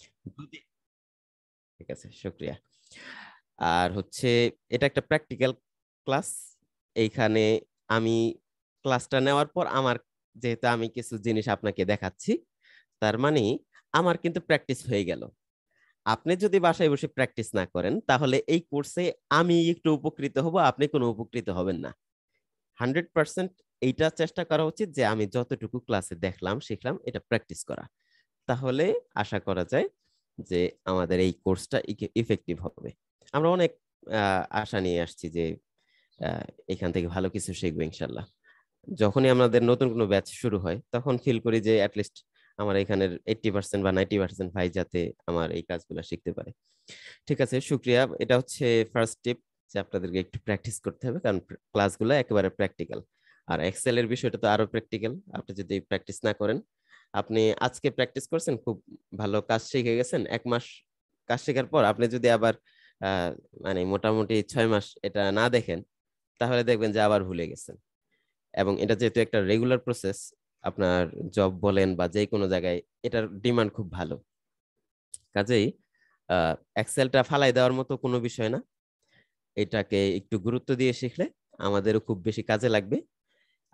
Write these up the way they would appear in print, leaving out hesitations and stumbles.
যদি- ঠিক আছে, শুক্রিয়া। আর হচ্ছে এটা একটা প্র্যাকটিক্যাল ক্লাস। এইখানে আমি ক্লাসটা নেওয়ার পর আমার, যেহেতু আমি কিছু জিনিস আপনাকে দেখাচ্ছি, তার মানে আমার কিন্তু প্র্যাকটিস হয়ে গেল। আপনি যদি বাসায় বসে প্র্যাকটিস না করেন তাহলে এই কোর্সে আমি একটু উপকৃত হব, আপনি কোনো উপকৃত হবেন না। 100% এইটা চেষ্টা করা উচিত যে আমি যতটুকু ক্লাসে দেখলাম শিখলাম এটা প্র্যাকটিস করা। তাহলে আশা করা যায় যে আমাদের এই কোর্সটা ইফেক্টিভ হবে। আমরা অনেক আশা নিয়ে আসছি যে আহ, এখান থেকে ভালো কিছু শিখবো ইনশাল্লাহ। যখনই আমাদের নতুন কোনো ব্যাচ শুরু হয় তখন ফিল করি যে অ্যাটলিস্ট আমার এখানের 80% বা 90% ভাই যাতে আমার এই কাজগুলো শিখতে পারে। ঠিক আছে, শুক্রিয়া। এটা হচ্ছে ফার্স্ট টিপ, যে আপনাদেরকে একটু প্র্যাকটিস করতে হবে, কারণ ক্লাসগুলো একেবারে প্র্যাকটিক্যাল। আর এক্সেল এর বিষয়টা তো আরো প্র্যাকটিক্যাল। আপনি যদি প্র্যাকটিস না করেন, আপনি আজকে প্র্যাকটিস করছেন, খুব ভালো কাজ শিখে গেছেন, 1 মাস কাজ শেখার পর আপনি যদি আবার আহ, মানে মোটামুটি 6 মাস এটা না দেখেন, তাহলে দেখবেন যে আবার ভুলে গেছেন। এবং এটা যেহেতু একটা রেগুলার প্রসেস, আপনার জব বলেন বা যে কোনো জায়গায় এটার ডিমান্ড খুব ভালো। কাজেই এক্সেলটা ফালাই দেওয়ার মতো কোনো বিষয় না। এটাকে একটু গুরুত্ব দিয়ে শিখলে আমাদেরও খুব বেশি কাজে লাগবে।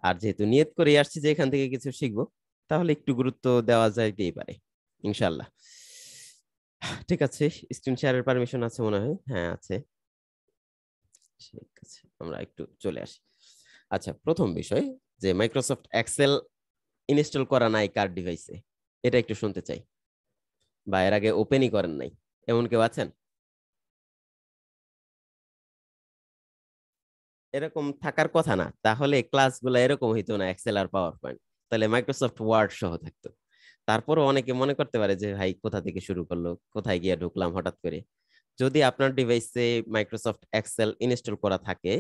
আর যেহেতু নিয়ত করে আসছি যে এখান থেকে কিছু শিখবো, তাহলে একটু গুরুত্ব দেওয়া যাইতেই পারে ইনশাল্লাহ। ঠিক আছে, স্ক্রিন শেয়ারের পারমিশন আছে মনে হয়, হ্যাঁ আছে। ঠিক আছে, আমরা একটু চলে আসি। আচ্ছা, প্রথম বিষয়, যে মাইক্রোসফট এক্সেল ইনস্টল করা নাই কার ডিভাইসে, এটা একটু শুনতে চাই। বা এর আগে ওপেনই করেন নাই, এমন কেউ আছেন? এরকম থাকার কথা না, তাহলে ক্লাসগুলো এরকম হইতো না, এক্সেল আর পাওয়ার পয়েন্ট। তাহলে মাইক্রোসফট ওয়ার্ড সহ থাকতো। তারপরও অনেকে মনে করতে পারে যে ভাই কোথা থেকে শুরু করলো, কোথায় গিয়ে ঢুকলাম হঠাৎ করে। যদি আপনার ডিভাইসে মাইক্রোসফট এক্সেল ইনস্টল করা থাকে,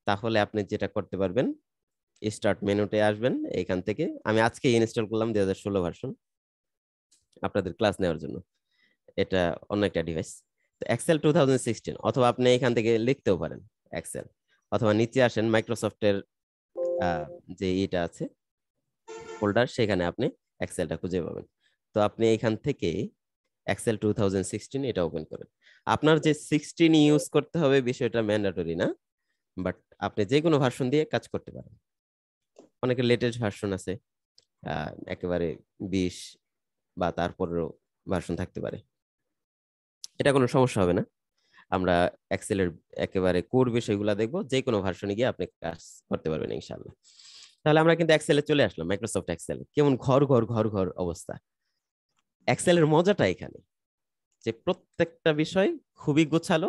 তাহলে আপনি যেটা করতে পারবেন, স্টার্ট মেনুতে আসবেন। এখান থেকে আমি আজকে ইনস্টল করলাম 2016 ভার্সন আপনাদের ক্লাস নেওয়ার জন্য। এটা অন্য একটা ডিভাইস। তো এক্সেল 2016, অথবা আপনি এখান থেকে লিখতেও পারেন এক্সেল, অথবা নিচে আসেন মাইক্রোসফটের যে এটা আছে ফোল্ডার, সেখানে আপনি এক্সেলটা খুঁজে পাবেন। তো আপনি এখান থেকে এক্সেল 2016 এটা ওপেন করেন। আপনার যে 16 ইউজ করতে হবে বিষয়টা ম্যান্ডেটরি না, বাট আপনি যে কোনো ভার্সন দিয়ে কাজ করতে পারেন। অনেকের লেটেস্ট ভার্সন আছে, একেবারে 20 বা তারপরেও ভার্সন থাকতে পারে। এটা কোনো সমস্যা হবে না। আমরা এক্সেলের একেবারে কোর বিষয়গুলো দেখবো, যে কোনো ভার্সনে গিয়ে আপনি কাজ করতে পারবেন ইনশাআল্লাহ। তাহলে আমরা কিন্তু এক্সেলে চলে আসলাম। মাইক্রোসফট এক্সেল কেমন ঘর ঘর ঘর ঘর অবস্থা। এক্সেলের মজাটা এখানে যে প্রত্যেকটা বিষয় খুবই গোছালো,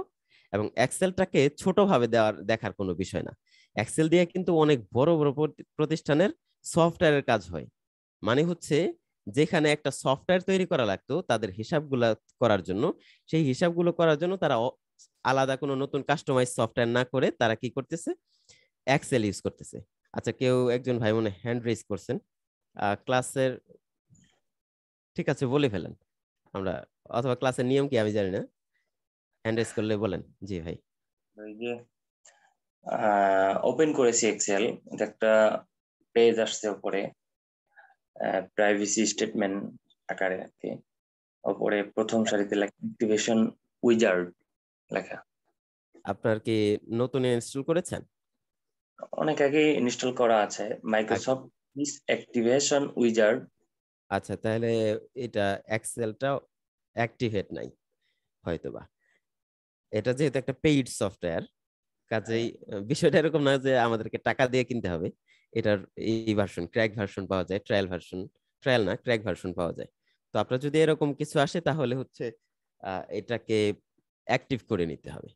এবং এক্সেলটাকে ছোট ভাবে দেখার কোনো বিষয় না। এক্সেল দিয়ে কিন্তু অনেক বড় বড় প্রতিষ্ঠানের সফটওয়্যারের কাজ হয়। মানে হচ্ছে, যেখানে একটা সফটওয়্যার তৈরি করা লাগতো তাদের হিসাবগুলো করার জন্য, সেই হিসাবগুলো করার জন্য তারা আলাদা কোনো নতুন কাস্টমাইজ সফটওয়্যার না করে তারা কি করতেছে, এক্সেল ইউজ করতেছে। আচ্ছা, কেউ একজন ভাই মনে হ্যান্ড রেজ করছেন ক্লাসের। ঠিক আছে, বলে ফেলেন আমরা, অথবা ক্লাসের নিয়ম কি আমি জানি না, হ্যান্ড রেজ করলে বলেন। জি ভাই। ওই যে ওপেন করেছি এক্সেল, এটা একটা পেজ আসছে উপরে, প্রাইভেসি স্টেটমেন্ট আকারে আর কি। উপরে প্রথম সারিতে লেখা অ্যাক্টিভেশন উইজার্ড লেখা। আপনার কি নতুন ইনস্টল করেছেন? অনেক আগে ইনস্টল করা আছে আগে। Microsoft activation wizard. আচ্ছা, তাহলে এটা এক্সেলটা অ্যাক্টিভেট নাই হয়তোবা। এটা যেহেতু একটা পেইড সফটওয়্যার, কাজেই বিষয়টা এরকম না যে আমাদেরকে টাকা দিয়ে কিনতে হবে। এটার এই ভার্সন, ক্র্যাক ভার্সন পাওয়া যায়, ট্রায়াল ভার্সন, ট্রায়াল না ক্র্যাক ভার্সন পাওয়া যায়। তো আপনার যদি এরকম কিছু আসে তাহলে হচ্ছে এটাকে অ্যাক্টিভ করে নিতে হবে।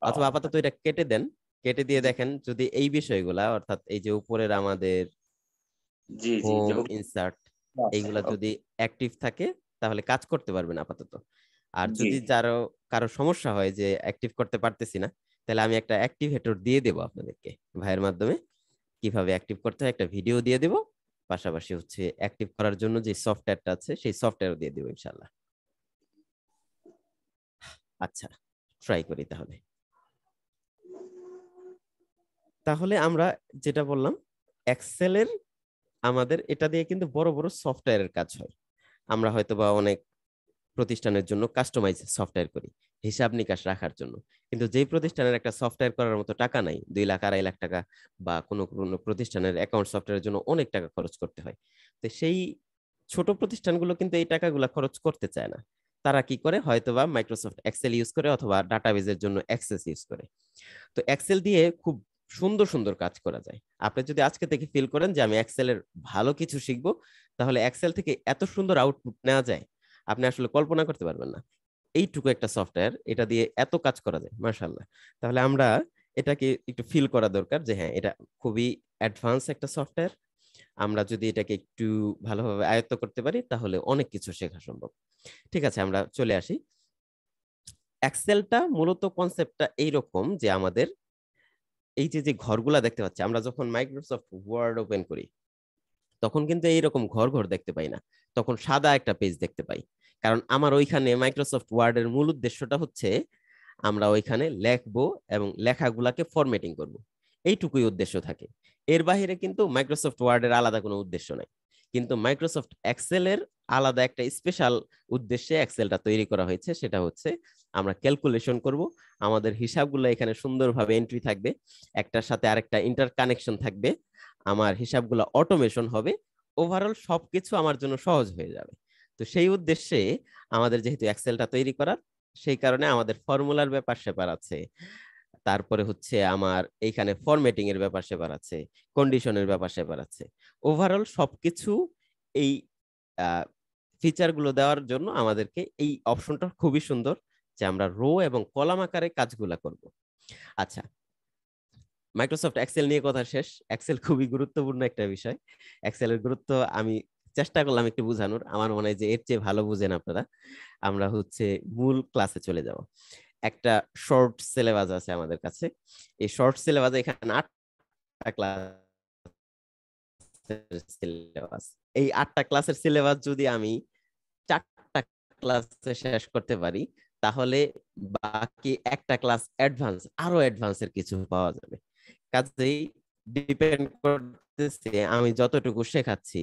অথবা আপাতত এটা কেটে দেন, কেটে দিয়ে জি দেখেন যদি এই বিষয়গুলা, অর্থাৎ এই যে উপরের আমাদের জি জি হোম, যে ইনসার্ট, আছে। এইগুলা যদি অ্যাক্টিভ থাকে তাহলে কাজ করতে পারবেন আপাতত। আর জি যদি জি কারো সমস্যা হয় যে অ্যাক্টিভ করতে পারতেছি না, তাহলে আমি একটা অ্যাক্টিভেটর দিয়ে দেবো আপনাদেরকে ভাইয়ের মাধ্যমে। কিভাবে অ্যাক্টিভ করতে হয় একটা ভিডিও দিয়ে দেবো, পাশাপাশি হচ্ছে অ্যাক্টিভ করার জন্য যে সফটওয়্যারটা আছে সেই সফটওয়্যার দিয়ে দেবো ইনশাল্লাহ। আচ্ছা, ট্রাই করি তাহলে। তাহলে আমরা যেটা বললাম, এক্সেলের আমাদের এটা দিয়ে কিন্তু বড় বড় সফটওয়্যারের কাজ হয়। আমরা হয়তোবা অনেক প্রতিষ্ঠানের জন্য কাস্টমাইজ সফটওয়্যার করি হিসাব নিকাশ রাখার জন্য, কিন্তু যেই প্রতিষ্ঠানের একটা সফটওয়্যার করার মতো টাকা নাই, 2 লাখ 2.5 লাখ টাকা, বা কোনো কোনো প্রতিষ্ঠানের অ্যাকাউন্ট সফটওয়্যারের জন্য অনেক টাকা খরচ করতে হয়। তো সেই ছোট প্রতিষ্ঠানগুলো কিন্তু এই টাকাগুলো খরচ করতে চায় না। তারা কি করে, হয়তোবা মাইক্রোসফট এক্সেল ইউজ করে অথবা ডাটাবেজের জন্য অ্যাক্সেস ইউজ করে। তো এক্সেল দিয়ে খুব সুন্দর সুন্দর কাজ করা যায়। আপনি যদি আজকে থেকে ফিল করেন যে আমি এক্সেলের ভালো কিছু শিখবো, তাহলে এক্সেল থেকে এত সুন্দর আউটপুট নেওয়া যায়, আপনি আসলে কল্পনা করতে পারবেন না। এইটুকু একটা সফটওয়্যার, এটা দিয়ে এত কাজ করা যায়, মাশাআল্লাহ। তাহলে আমরা এটাকে একটু ফিল করা দরকার যে হ্যাঁ, এটা খুবই অ্যাডভান্স একটা সফটওয়্যার। আমরা যদি এটাকে একটু ভালোভাবে আয়ত্ত করতে পারি তাহলে অনেক কিছু শেখা সম্ভব। ঠিক আছে, আমরা চলে আসি। এক্সেলটা মূলত কনসেপ্টটা এইরকম যে আমাদের এই যে যে ঘরগুলা দেখতে পাচ্ছি, আমরা যখন মাইক্রোসফট ওয়ার্ড ওপেন করি তখন কিন্তু এইরকম ঘর ঘর দেখতে পাই না, তখন সাদা একটা পেজ দেখতে পাই। কারণ আমার ওইখানে মাইক্রোসফট ওয়ার্ডের মূল উদ্দেশ্যটা হচ্ছে আমরা ওইখানে লিখবো এবং লেখাগুলাকে ফরম্যাটিং করব, এইটুকুই উদ্দেশ্য থাকে। এর বাইরে কিন্তু মাইক্রোসফট ওয়ার্ডের আলাদা কোনো উদ্দেশ্য নাই। কিন্তু মাইক্রোসফট এক্সেলের আলাদা একটা স্পেশাল উদ্দেশ্যে এক্সেলটা তৈরি করা হয়েছে, সেটা হচ্ছে আমরা ক্যালকুলেশন করব, আমাদের হিসাবগুলো এখানে সুন্দরভাবে এন্ট্রি থাকবে, একটার সাথে আরেকটা ইন্টার কানেকশন থাকবে, আমার হিসাবগুলো অটোমেশন হবে, ওভারঅল সবকিছু আমার জন্য সহজ হয়ে যাবে। তো সেই উদ্দেশ্যে আমাদের যেহেতু এক্সেলটা তৈরি করা, সেই কারণে আমাদের ফর্মুলার ব্যাপার স্যাপার আছে, তারপরে হচ্ছে আমার এইখানে ফরম্যাটিং এর ব্যাপার স্যাপার আছে, কন্ডিশনের ব্যাপার স্যাপার আছে। ওভারঅল সবকিছু এই ফিচার গুলো দেওয়ার জন্য আমাদেরকে এই অপশনটা খুবই সুন্দর, যে আমরা রো এবং কলাম আকারে কাজগুলা করব। আচ্ছা, মাইক্রোসফট এক্সেল নিয়ে কথা শেষ। এক্সেল খুবই গুরুত্বপূর্ণ একটা বিষয়। এক্সেলের গুরুত্ব আমি চেষ্টা করলাম একটু বোঝানোর, আমার মনে হয় যে এর চেয়ে ভালো বুঝেন আপনারা। আমরা হচ্ছে মূল ক্লাসে চলে যাব। একটা শর্ট সিলেবাস আছে আমাদের কাছে। এই শর্ট সিলেবাসে এখানে 8টা ক্লাসের সিলেবাস। এই 8টা ক্লাসের সিলেবাস যদি আমি 4টা ক্লাসে শেষ করতে পারি, তাহলে বাকি একটা ক্লাস অ্যাডভান্স, আরো অ্যাডভান্সের কিছু পাওয়া যাবে। কাজেই ডিপেন্ড করতেছে আমি যতটুকু শেখাচ্ছি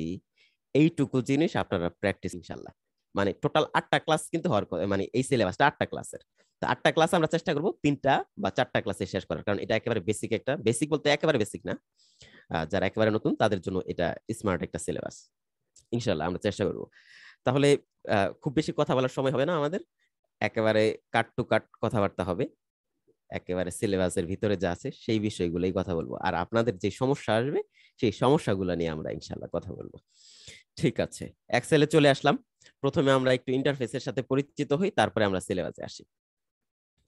এইটুকু জিনিস আপনারা প্র্যাকটিস, ইনশাল্লাহ। মানে টোটাল 8টা ক্লাস কিন্তু হওয়ার মানে এই সিলেবাসটা 8টা ক্লাসের। তো 8টা ক্লাস আমরা চেষ্টা করব 3টা বা 4টা ক্লাসে শেষ করার, কারণ এটা একেবারে বেসিক, একটা বেসিক বলতে একেবারে বেসিক না, যারা একেবারে নতুন তাদের জন্য এটা স্মার্ট একটা সিলেবাস। ইনশাল্লাহ আমরা চেষ্টা করব। তাহলে খুব বেশি কথা বলার সময় হবে না আমাদের, একেবারে কাট টু কাট কথাবার্তা হবে, একেবারে সিলেবাসের ভিতরে যা আছে সেই বিষয়গুলোই কথা বলবো, আর আপনাদের যে সমস্যা আসবে সেই সমস্যাগুলো নিয়ে আমরা ইনশাল্লাহ কথা বলবো। ঠিক আছে, এক্সেলে চলে আসলাম। প্রথমে আমরা একটু ইন্টারফেসের সাথে পরিচিত হই, তারপরে আমরা সিলেবাসে আসি।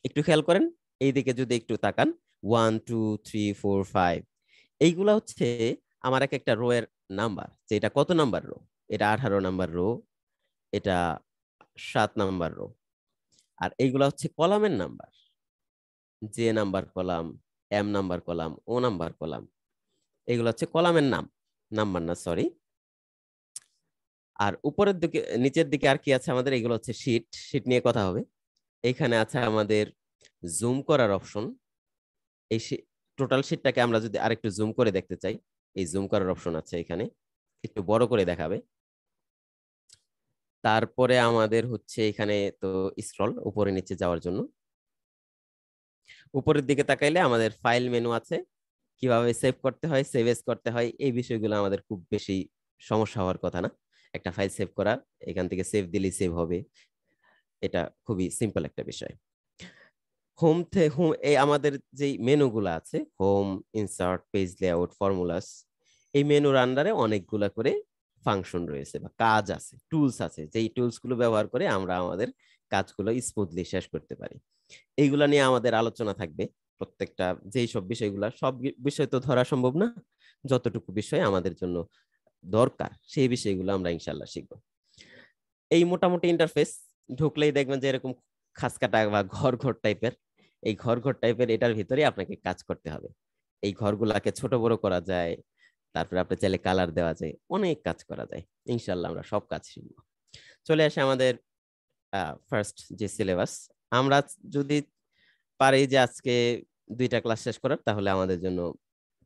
একটু খেয়াল করেন, এইদিকে যদি একটু তাকান, 1 2 3 4 5, এইগুলা হচ্ছে আমার এক একটা রো এর নাম্বার, যে এটা কত নাম্বার রো। এটা 18 নাম্বার রো, এটা 7 নাম্বার রো। আর এইগুলা হচ্ছে কলামের number, J number column, M number column, O number column. এগুলো হচ্ছে কলামের নাম, নাম্বার না, সরি। আর উপরের দিকে, নিচের দিকে আর কি আছে আমাদের, এগুলো হচ্ছে শীট, শীট নিয়ে কথা হবে। এখানে আছে আমাদের জুম করার অপশন। এই টোটাল শীটটাকে আমরা যদি আরেকটু জুম করে দেখতে চাই, এই জুম করার অপশন আছে এখানে, একটু বড় করে দেখাবে। তারপরে আমাদের হচ্ছে এখানে তো স্ক্রল উপরে নিচে যাওয়ার জন্য, উপরের দিকে তাকাইলে আমাদের ফাইল মেনু আছে, কিভাবে সেভ করতে হয়, সেভ এস করতে হয়, এই বিষয়গুলো আমাদের খুব বেশি সমস্যা হওয়ার কথা না। একটা ফাইল সেভ করা, এখান থেকে সেভ দিলেই সেভ হবে, এটা খুবই সিম্পল একটা বিষয়। হোম হোম, এই আমাদের যে মেনুগুলো আছে, home, insert, page layout, formulas, এই মেনুর আন্ডারে অনেকগুলা করে ফাংশন রয়েছে বা কাজ আছে, টুলস আছে, যেই টুলস গুলো ব্যবহার করে আমরা আমাদের কাজগুলো স্মুথলি শেষ করতে পারি। এইগুলা নিয়ে আমাদের আলোচনা থাকবে। প্রত্যেকটা যেই সব বিষয়গুলা, সব বিষয় তো ধরা সম্ভব না, যতটুকু বিষয় আমাদের জন্য দরকার সেই বিষয়গুলো আমরা ইনশাল্লাহ শিখবো। এই মোটামুটি ইন্টারফেস, ঢুকলেই দেখবেন যে এরকম খাসকাটা বা ঘর ঘর টাইপের, এই ঘর ঘর টাইপের এটার ভিতরে আপনাকে কাজ করতে হবে। এই ঘরগুলাকে ছোট বড় করা যায়, তারপরে আপনি চাইলে কালার দেওয়া যায়, অনেক কাজ করা যায়। ইনশাল্লাহ আমরা সব কাজ শিখবো। চলে আসে আমাদের ফার্স্ট যে সিলেবাস। আমরা যদি পারি যে আজকে 2টা ক্লাস শেষ করার, তাহলে আমাদের জন্য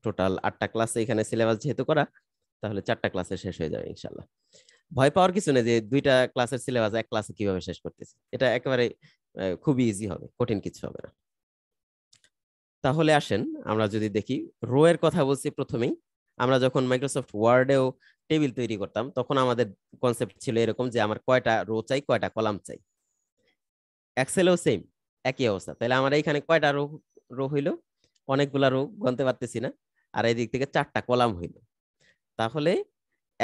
টোটাল 8টা ক্লাস এখানে সিলেবাস যেহেতু করা, তাহলে 4টা ক্লাসে শেষ হয়ে যাবে ইনশাল্লাহ। ভয় পাওয়ার কিছু নেই যে দুইটা ক্লাসের সিলেবাস এক ক্লাসে কিভাবে শেষ করতেছি, এটা একেবারে খুবই ইজি হবে, কঠিন কিছু হবে না। তাহলে আসেন আমরা যদি দেখি রো এর কথা বলছি প্রথমেই। আমরা যখন মাইক্রোসফট ওয়ার্ডেও টেবিল তৈরি করতাম তখন আমাদের কনসেপ্ট ছিল এরকম যে আমার কয়টা রো চাই কয়টা কলাম চাই। এক্সেলেও সেম একই অবস্থা। তাহলে আমার এইখানে কয়টা রো রো হইলো, অনেকগুলা রো গণতে পারতেছি না, আর এই দিক থেকে 4টা কলাম হইলো। তাহলে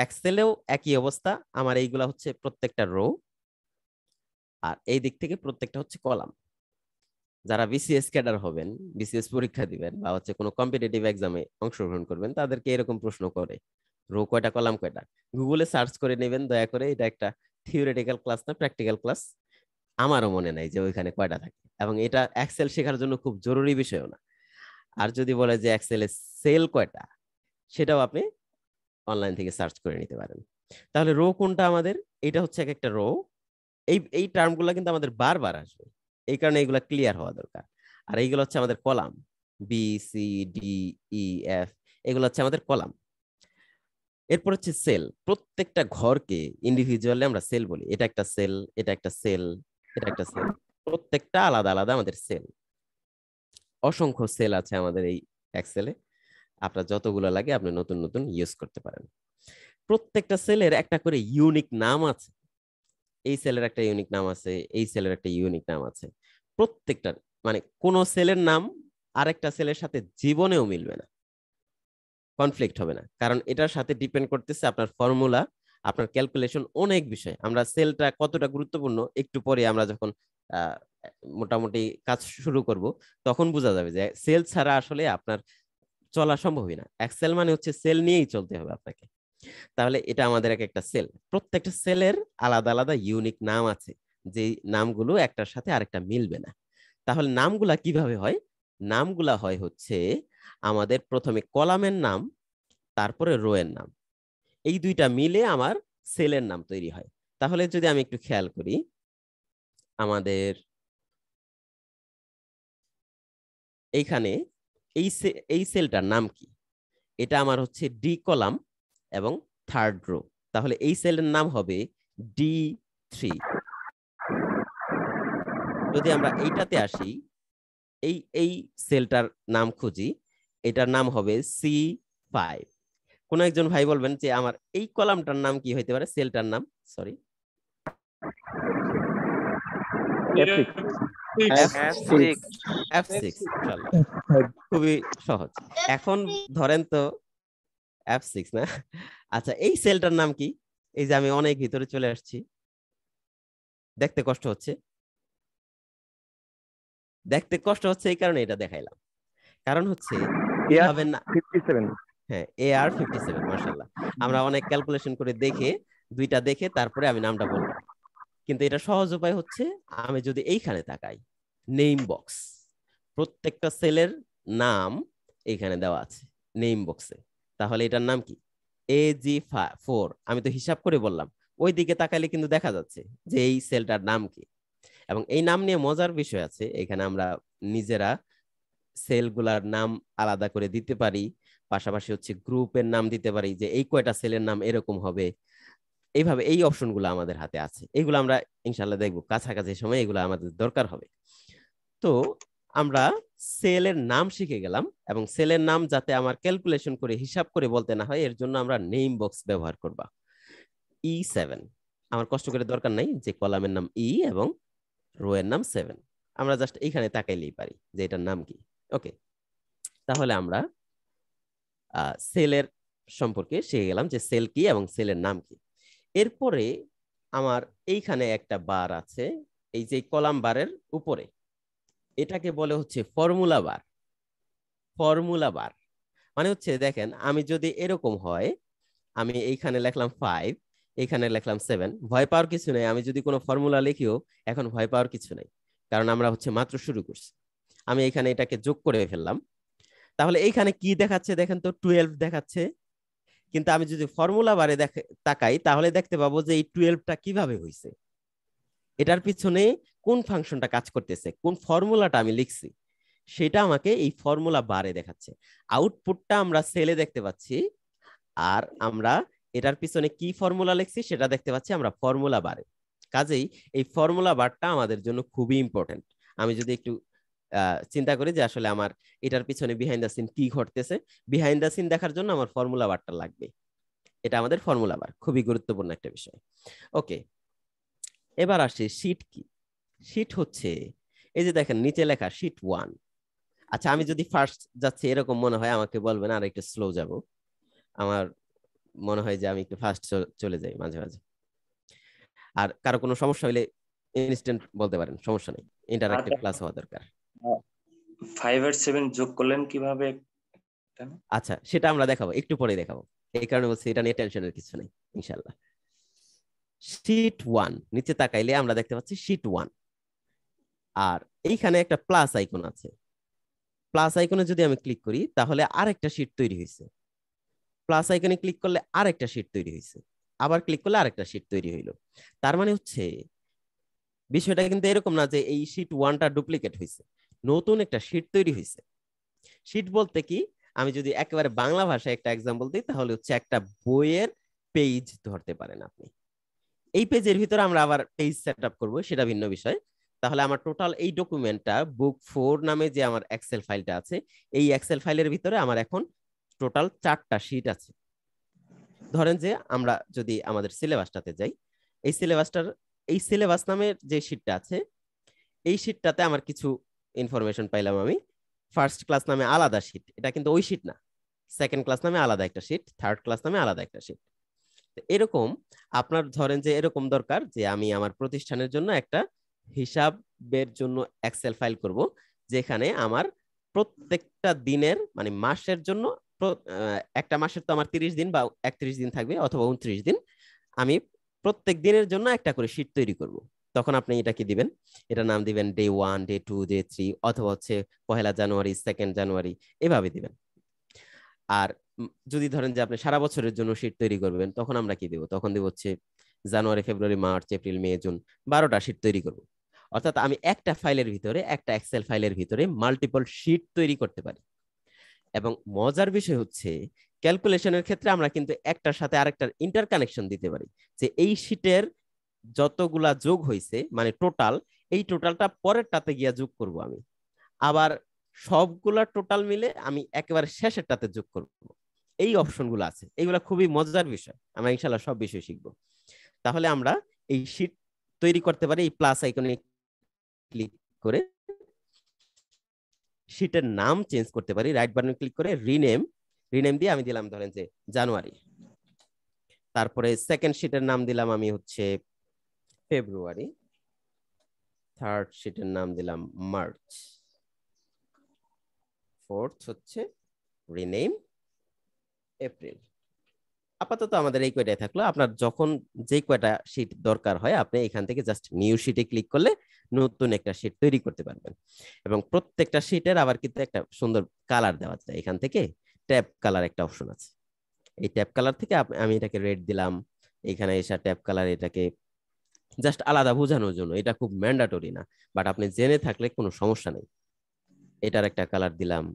এক্সেলেও একই অবস্থা, আমার এইগুলা হচ্ছে প্রত্যেকটা রো, আর এই দিক থেকে প্রত্যেকটা হচ্ছে কলাম। যারা বিসিএস ক্যাডার হবেন, বিসিএস পরীক্ষা দিবেন বা হচ্ছে কোনো কম্পিটিটিভ এক্সামে অংশগ্রহণ করবেন, তাদেরকে এরকম প্রশ্ন করে রো কয়টা কলাম কয়টা। গুগলে সার্চ করে নেবেন দয়া করে, এটা একটা থিওরিটিক্যাল ক্লাস না, প্র্যাকটিক্যাল ক্লাস। আমারও মনে নাই যে ওইখানে কয়টা থাকে, এবং এটা এক্সেল শেখার জন্য খুব জরুরি বিষয়ও না। আর যদি বলে যে এক্সেলে সেল কয়টা, সেটাও আপনি অনলাইন থেকে সার্চ করে নিতে পারেন। তাহলে রো কোনটা আমাদের, এটা হচ্ছে এক একটা রো। এই টার্মগুলো কিন্তু আমাদের বারবার আসবে, এই কারণে এগুলা ক্লিয়ার হওয়া দরকার। আর এইগুলো হচ্ছে আমাদের column, B C D E F, এগুলো হচ্ছে আমাদের কলাম। এরপর হচ্ছে সেল, প্রত্যেকটা ঘরকে ইন্ডিভিজুয়ালি আমরা সেল বলি। এটা একটা সেল, এটা একটা সেল, এটা একটা সেল, প্রত্যেকটা আলাদা আলাদা আমাদের সেল। অসংখ্য সেল আছে আমাদের এই এক্সেলে, আপনার যতগুলো লাগে আপনি নতুন নতুন ইউজ করতে পারেন। প্রত্যেকটা সেলের একটা করে ইউনিক নাম আছে, এই সেলের একটা ইউনিক নাম আছে, এই সেলের একটা ইউনিক নাম আছে। প্রত্যেকটার মানে কোন সেলের নাম আরেকটা সেলের সাথে জীবনেও মিলবে না, কনফ্লিক্ট হবে না, কারণ এটার সাথে ডিপেন্ড করতেছে আপনার ফর্মুলা, আপনার ক্যালকুলেশন, অনেক বিষয়। আমরা সেলটা কতটা গুরুত্বপূর্ণ একটু পরে আমরা যখন মোটামুটি কাজ শুরু করব তখন বোঝা যাবে যে সেল ছাড়া আসলে আপনার চলা সম্ভবই না। এক্সেল মানে হচ্ছে সেল নিয়েই চলতে হবে আপনাকে। তাহলে এটা আমাদের এক একটা সেল, প্রত্যেকটা সেলের আলাদা আলাদা ইউনিক নাম আছে, যে নামগুলো একটার সাথে আরেকটা মিলবে না। তাহলে নামগুলা কিভাবে হয়? নামগুলা হয় হচ্ছে আমাদের প্রথমে কলামের নাম, তারপরে রো এর নাম, এই দুইটা মিলে আমার সেলের নাম তৈরি হয়। তাহলে যদি আমি একটু খেয়াল করি, আমাদের এইখানে এই সেলটার নাম কি? এটা আমার হচ্ছে ডি কলাম এবং থার্ড রো। তাহলে এই সেলের নাম হবে D3। যদি আমরা এইটাতে আসি, এই সেলটার নাম খুঁজি, এটার নাম হবে C5। কোন একজন ভাই বলবেন যে আমার এই কলামটার নাম কি হইতে পারে, সেলটার নাম? Sorry, F6। ইনশাআল্লাহ, খুবই সহজ। এখন ধরেন তো F6 না, আচ্ছা এই সেলটার নাম কি? এই যে আমি অনেক ভিতরে চলে আসছি, দেখতে কষ্ট হচ্ছে, দেখতে কষ্ট হচ্ছে এই কারণে এটা দেখাইলাম। কারণ হচ্ছে কিভাবে না, হ্যাঁ AR57, মাশাআল্লাহ। আমরা অনেক ক্যালকুলেশন করে দেখে, দুইটা দেখে তারপরে আমি নামটা বললাম। কিন্তু এটা সহজ উপায় হচ্ছে, আমি যদি এইখানে তাকাই, নেম বক্স, প্রত্যেকটা সেলের নাম এইখানে দেওয়া আছে নেম বক্সে। তাহলে এটার নাম কি? AG4। আমি তো হিসাব করে বললাম, ওই দিকে তাকাইলে কিন্তু দেখা যাচ্ছে যে এই সেলটার নাম কি। এবং এই নাম নিয়ে মজার বিষয় আছে, এখানে আমরা নিজেরা সেলগুলার নাম আলাদা করে দিতে পারি, পাশাপাশি হচ্ছে গ্রুপের নাম দিতে পারি যে এই কয়টা সেলের নাম এরকম হবে। এইভাবে এই অপশনগুলো আমাদের হাতে আছে, এগুলো আমরা ইনশাল্লাহ দেখবো কাছাকাছি সময়, এগুলো আমাদের দরকার হবে। তো আমরা সেলের নাম শিখে গেলাম, এবং সেলের নাম যাতে আমার ক্যালকুলেশন করে হিসাব করে বলতে না হয়, এর জন্য আমরা নেম বক্স ব্যবহার করব E7। আমার কষ্ট করে দরকার নাই যে কলামের নাম E এবং রো এর নাম 7, আমরা জাস্ট এইখানে তাকাইলেই পারি যে এটার নাম কি। ওকে, তাহলে আমরা সেলের সম্পর্কে শিখে গেলাম যে সেল কি এবং সেলের নাম কি। এরপরে আমার এইখানে একটা বার আছে, এই যে কলাম বারের উপরে, এটাকে বলে হচ্ছে ফর্মুলা বার। ফর্মুলা বার মানে হচ্ছে দেখেন, আমি যদি এরকম হয়, আমি এইখানে লিখলাম 5, এইখানে লিখলাম 7, ভয় পাওয়ার কিছু নেই। আমি যদি কোনো ফর্মুলা লিখিও এখন ভয় পাওয়ার কিছু নেই, কারণ আমরা হচ্ছে মাত্র শুরু করছি। আমি এখানে এটাকে যোগ করে ফেললাম, তাহলে এইখানে কি দেখাচ্ছে দেখেন তো, 12 দেখাচ্ছে। কিন্তু আমি যদি ফর্মুলা বারে তাকাই, তাহলে দেখতে পাবো যে এই 12টা কিভাবে হয়েছে, এটার পিছনে কোন ফাংশনটা কাজ করতেছে, কোন ফর্মুলাটা আমি লিখছি, সেটা আমাকে এই ফর্মুলা বারে দেখাচ্ছে। আউটপুটটা আমরা সেলে দেখতে পাচ্ছি, আর আমরা এটার পিছনে কি ফর্মুলা লিখছি সেটা দেখতে পাচ্ছি আমরা ফর্মুলা বারে। কাজেই এই ফর্মুলা বারটা আমাদের জন্য খুবই ইম্পর্টেন্ট। আমি যদি একটু চিন্তা করি যে আসলে আমার এটার পিছনে বিহাইন্ড দ্য সিন কি ঘটতেছে, বিহাইন্ড দ্য সিন দেখার জন্য আমার ফর্মুলা বারটা লাগবে। এটা আমাদের ফর্মুলা বার, খুবই গুরুত্বপূর্ণ একটা বিষয়। ওকে, এবার আসি শীট কি। শীট হচ্ছে এই যে দেখেন নিচে লেখা শীট 1। আচ্ছা, আমি যদি ফার্স্ট যাচ্ছি এরকম মনে হয় আমাকে বলবেন, আর একটু স্লো যাব। আমার মনে হয় যে আমি একটু ফার্স্ট চলে যাই মাঝে মাঝে। আর কারো কোনো সমস্যা হলে ইনস্ট্যান্ট বলতে পারেন, সমস্যা নেই, ইন্টারঅ্যাক্টিভ ক্লাস হওয়া দরকার। 5 আর 7 যোগ করলেন কিভাবে? আচ্ছা, সেটা আমরা দেখাবো, একটু পরে দেখাবো। এই কারণে বলছি এটা নিয়ে টেনশনের কিছু নেই ইনশাআল্লাহ। শীট 1 নিচে তাকাইলে আমরা দেখতে পাচ্ছি শীট 1, আর এইখানে একটা প্লাস আইকন আছে। প্লাস আইকনে যদি আমি ক্লিক করি তাহলে আরেকটা শীট তৈরি হয়েছে। প্লাস আইকনে ক্লিক করলে আরেকটা শীট তৈরি হয়েছে, আবার ক্লিক করলে আরেকটা শীট তৈরি হইলো। তার মানে হচ্ছে বিষয়টা কিন্তু এরকম না যে এই শীট 1টা ডুপ্লিকেট হয়েছে, নতুন একটা শীট তৈরি হয়েছে। শীট বলতে কি, আমি যদি একেবারে বাংলা ভাষায় একটা এক্সাম্পল দিই তাহলে হচ্ছে একটা বইয়ের পেজ ধরতে পারেন আপনি। এই পেজের ভিতরে আমরা আবার পেজ সেট আপ করবো, সেটা ভিন্ন বিষয়। তাহলে আমার টোটাল এই ডকুমেন্টটা বুক 4 নামে যে আমার এক্সেল ফাইলটা আছে, এই এক্সেল ফাইলের ভিতরে আমার এখন টোটাল 4টা শীট আছে। ধরেন যে আমরা যদি আমাদের সিলেবাসটাতে যাই, এই সিলেবাস নামের যে শীটটা আছে, এই শীটটাতে আমার কিছু ইনফরমেশন পাইলাম আমি। ফার্স্ট ক্লাস নামে আলাদা শীট, এটা কিন্তু ওই শীট না। সেকেন্ড ক্লাস নামে আলাদা একটা শীট, থার্ড ক্লাস নামে আলাদা একটা শীট। এরকম আপনার ধরেন যে এরকম দরকার যে আমি আমার প্রতিষ্ঠানের জন্য একটা হিসাবের জন্য এক্সেল ফাইল করব, যেখানে আমার প্রত্যেকটা দিনের মানে মাসের জন্য একটা মাসের তো আমার 30 দিন বা 31 দিন থাকবে অথবা 29 দিন, আমি প্রত্যেক দিনের জন্য একটা করে শীট তৈরি করব। তখন আপনি এটা কি দিবেন, এটা নাম দিবেন ডে 1, ডে 2, ডে 3, অথবা হচ্ছে 1 জানুয়ারি, 2 জানুয়ারি, এভাবে দিবেন। আর যদি ধরেন যে আপনি সারা বছরের জন্য শীট তৈরি করবেন, তখন আমরা কি দেব, তখন দেব হচ্ছে জানুয়ারি, ফেব্রুয়ারি, মার্চ, এপ্রিল, মে, জুন, 12টা শীট তৈরি করব। অর্থাৎ আমি একটা ফাইলের ভিতরে, একটা এক্সেল ফাইলের ভিতরে মাল্টিপল শীট তৈরি করতে পারি। এবং মজার বিষয় হচ্ছে ক্যালকুলেশনের ক্ষেত্রে আমরা কিন্তু একটার সাথে আরেকটার ইন্টারকানেকশন দিতে পারি, যে এই শীটের যতগুলা যোগ হয়েছে মানে টোটাল, এই টোটালটা পরেরটাতে গিয়া যোগ করব আমি। আবার সবগুলা টোটাল মিলে আমি একেবারে শেষেরটাতে যোগ করব। এই অপশনগুলো আছে, এইগুলা খুবই মজার বিষয়, আমরা ইনশাল্লাহ সব বিষয় শিখবো। তাহলে আমরা এই শীট তৈরি করতে পারি এই প্লাস আইকনে ক্লিক করে। শীটের নাম চেঞ্জ করতে পারি, রাইট বাটনে ক্লিক করে রিনেম দিয়ে আমি দিলাম ধরেন যে জানুয়ারি। তারপরে সেকেন্ড শীটের নাম দিলাম আমি হচ্ছে ফেব্রুয়ারি। থার্ড শীটের নাম দিলাম মার্চ। ফোর্থ হচ্ছে রিনেম এপ্রিল। আপাতত আমাদের এই কয়টাই থাকলো। আপনার যখন যে কয়টা শীট দরকার হয় আপনি এখান থেকে জাস্ট নিউ শীটে ক্লিক করলে নতুন একটা শীট তৈরি করতে পারবেন। এবং প্রত্যেকটা শীটের আবার কিন্তু একটা সুন্দর কালার দেওয়া যায়, এখান থেকে ট্যাব কালার একটা অপশন আছে। এই ট্যাব কালার থেকে আমি এটাকে রেড দিলাম, এখানে এসে ট্যাব কালার এটাকে জাস্ট আলাদা বোঝানোর জন্য, এটা খুব ম্যান্ডাটরি না, বাট আপনি জেনে থাকলে কোনো সমস্যা নেই। এটার একটা কালার দিলাম,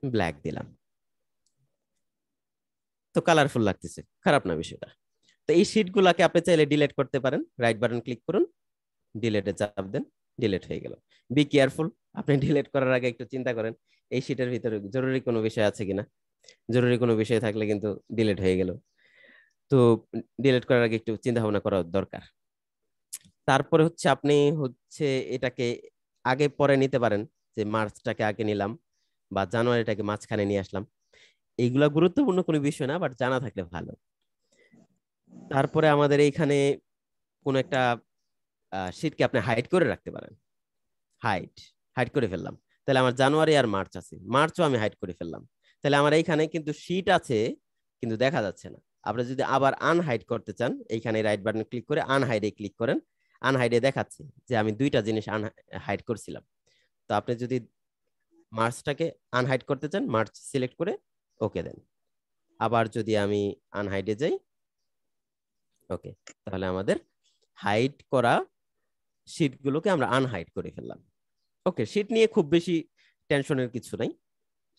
ব্ল্যাক দিলাম, তো কালারফুল লাগতেছে, খারাপ না বিষয়টা। তো এই শীট গুলাকে আপনি চাইলে ডিলিট করতে পারেন, রাইট বাটন ক্লিক করুন, ডিলিটে চাপ দেন, ডিলিট হয়ে গেল। বি কেয়ারফুল, আপনি ডিলিট করার আগে একটু চিন্তা করেন এই শীটের ভিতরে জরুরি কোনো বিষয় আছে কিনা। জরুরি কোনো বিষয় থাকলে কিন্তু ডিলিট হয়ে গেল। তো ডিলিট করার আগে একটু চিন্তা ভাবনা করা দরকার। তারপরে হচ্ছে আপনি হচ্ছে এটাকে আগে পরে নিতে পারেন, যে মার্চটাকে আগে নিলাম বা জানুয়ারিটাকে মাঝখানে নিয়ে আসলাম। এইগুলা গুরুত্বপূর্ণ কোনো বিষয় না, বাট জানা থাকলে ভালো। তারপরে আমাদের এইখানে কোন একটা শীটকে আপনি হাইড করে রাখতে পারেন। হাইড হাইড করে ফেললাম, তাহলে আমার জানুয়ারি আর মার্চ আছে, মার্চও আমি হাইড করে ফেললাম। তাহলে আমার এইখানে কিন্তু শীট আছে কিন্তু দেখা যাচ্ছে না। আপনি যদি আবার আনহাইড করতে চান, এইখানে রাইট বাটন ক্লিক করে আনহাইডে ক্লিক করেন, আনহাইডে দেখাচ্ছে যে আমি দুইটা জিনিস আনহাইড করছিলাম। তো আপনি যদি মার্চটাকে আনহাইড করতে চান, মার্চ সিলেক্ট করে ওকে দেন। আবার যদি আমি আনহাইডে যাই, ওকে, তাহলে আমাদের হাইড করা শীটগুলোকে আমরা আনহাইড করে ফেললাম। ওকে, শীট নিয়ে খুব বেশি টেনশনের কিছু নাই।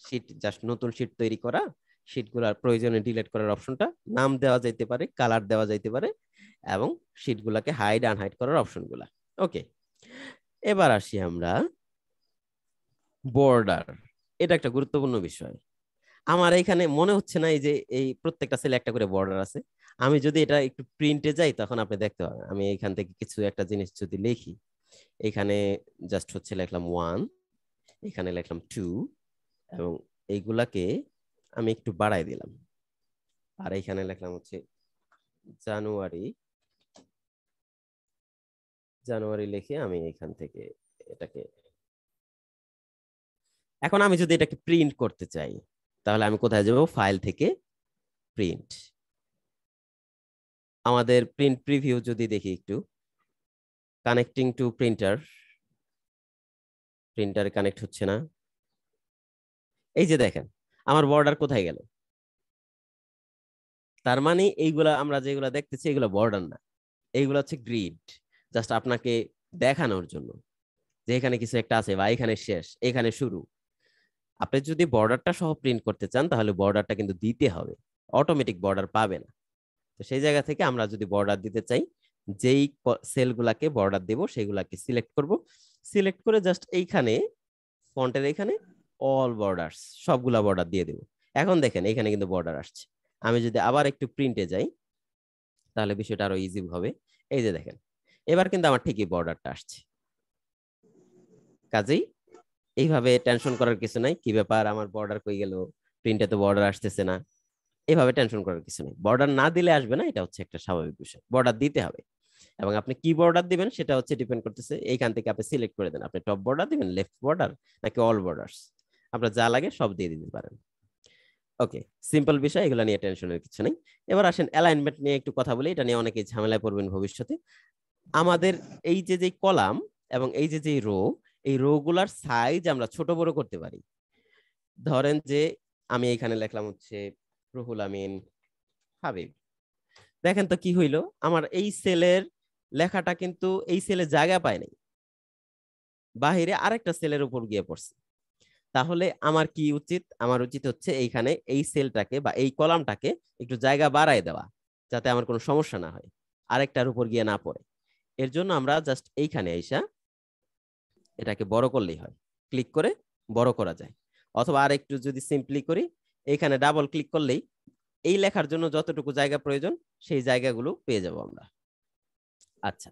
শীট জাস্ট নতুন শীট তৈরি করা, শীটগুলোর প্রয়োজনে ডিলিট করার অপশনটা, নাম দেওয়া যাইতে পারে, কালার দেওয়া যাইতে পারে, এবং শীটগুলোকে হাইড আনহাইড করার অপশনগুলা। ওকে, এবার আসি আমরা বর্ডার। এটা একটা গুরুত্বপূর্ণ বিষয়। আমার এখানে মনে হচ্ছে না এই যে এই প্রত্যেকটা সেলে একটা করে বর্ডার আছে। আমি যদি এটা একটু প্রিন্টে যাই তখন আপনি দেখতে পাবেন। আমি এখান থেকে কিছু একটা জিনিস যদি লিখি, এখানে জাস্ট হচ্ছে লিখলাম 1, এখানে লিখলাম 2, এবং এইগুলাকে আমি একটু বাড়াই দিলাম, আর এখানে লিখলাম হচ্ছে জানুয়ারি। জানুয়ারি লিখে আমি এখান থেকে এটাকে, এখন আমি যদি এটাকে প্রিন্ট করতে চাই তাহলে আমি কোথায় যাব? ফাইল থেকে প্রিন্ট। আমাদের প্রিন্ট প্রিভিউ যদি দেখি একটু, কানেক্টিং টু প্রিন্টার, প্রিন্টারে কানেক্ট হচ্ছে না। এই যে দেখেন আমার বর্ডার কোথায় গেল। তার মানে এইগুলা আমরা যেগুলা দেখতেছি এগুলো বর্ডার না, এইগুলো হচ্ছে গ্রিড, জাস্ট আপনাকে দেখানোর জন্য যে এখানে কিছু একটা আছে বা এখানে শেষ, এখানে শুরু। আপনি যদি বর্ডারটা সহ প্রিন্ট করতে চান তাহলে বর্ডারটা কিন্তু দিতে হবে, অটোমেটিক বর্ডার পাবে না। তো সেই জায়গা থেকে আমরা যদি বর্ডার দিতে চাই, যেই সেলগুলাকে বর্ডার দেব সেগুলাকে সিলেক্ট করব, সিলেক্ট করে জাস্ট এইখানে ফন্টের এখানে অল বর্ডারস সবগুলা বর্ডার দিয়ে দেব। এখন দেখেন এখানে কিন্তু বর্ডার আসছে। আমি যদি আবার একটু প্রিন্টে যাই তাহলে বিষয়টা আরো ইজি হবে। এই যে দেখেন এবার কিন্তু আমার ঠিকই বর্ডারটা আসছে। কাজেই এইভাবে টেনশন করার কিছু নাই, কি ব্যাপার আমার বর্ডার কই গেল, প্রিন্টে তো বর্ডার আসতেছে না, এভাবে টেনশন করার কিছু নেই। বর্ডার না দিলে আসবে না, এটা হচ্ছে একটা স্বাভাবিক বিষয়। বর্ডার দিতে হবে, এবং আপনি কি বর্ডার দিবেন সেটা হচ্ছে ডিপেন্ড করতেছে। এইখান থেকে আপনি সিলেক্ট করে দেন আপনি টপ বর্ডার দিবেন, লেফট বর্ডার, নাকি অল বর্ডার্স। আপনার যা লাগে সব দিয়ে দিতে পারেন। ওকে, সিম্পল বিষয়, এগুলো নিয়ে টেনশনের কিছু নেই। এবার আসেন অ্যালাইনমেন্ট নিয়ে একটু কথা বলি, এটা নিয়ে অনেকেই ঝামেলায় পড়বেন ভবিষ্যতে। আমাদের এই যে কলাম এবং এই যে রো, এই রো গুলার সাইজ আমরা ছোট বড় করতে পারি। ধরেন যে আমি এখানে লিখলাম হচ্ছে রুহুল আমিন হাবিব। দেখেন তো কি হইলো, আমার এই সেলের লেখাটা কিন্তু এই সেলে জায়গা পায় নাই, বাহিরে আরেকটা সেলের উপর গিয়ে পড়ছে। তাহলে আমার কি উচিত? আমার উচিত হচ্ছে এইখানে এই সেলটাকে বা এই কলামটাকে একটু জায়গা বাড়ায় দেওয়া, যাতে আমার কোনো সমস্যা না হয়, আরেকটার উপর গিয়ে না পড়ে। এর জন্য আমরা জাস্ট এইখানে আইসা এটাকে বড় করলেই হয়, ক্লিক করে বড় করা যায়। অথবা আর একটু যদি সিম্পলি করি, এইখানে ডাবল ক্লিক করলেই এই লেখার জন্য যতটুকু জায়গা প্রয়োজন সেই জায়গাগুলো পেয়ে যাব আমরা। আচ্ছা,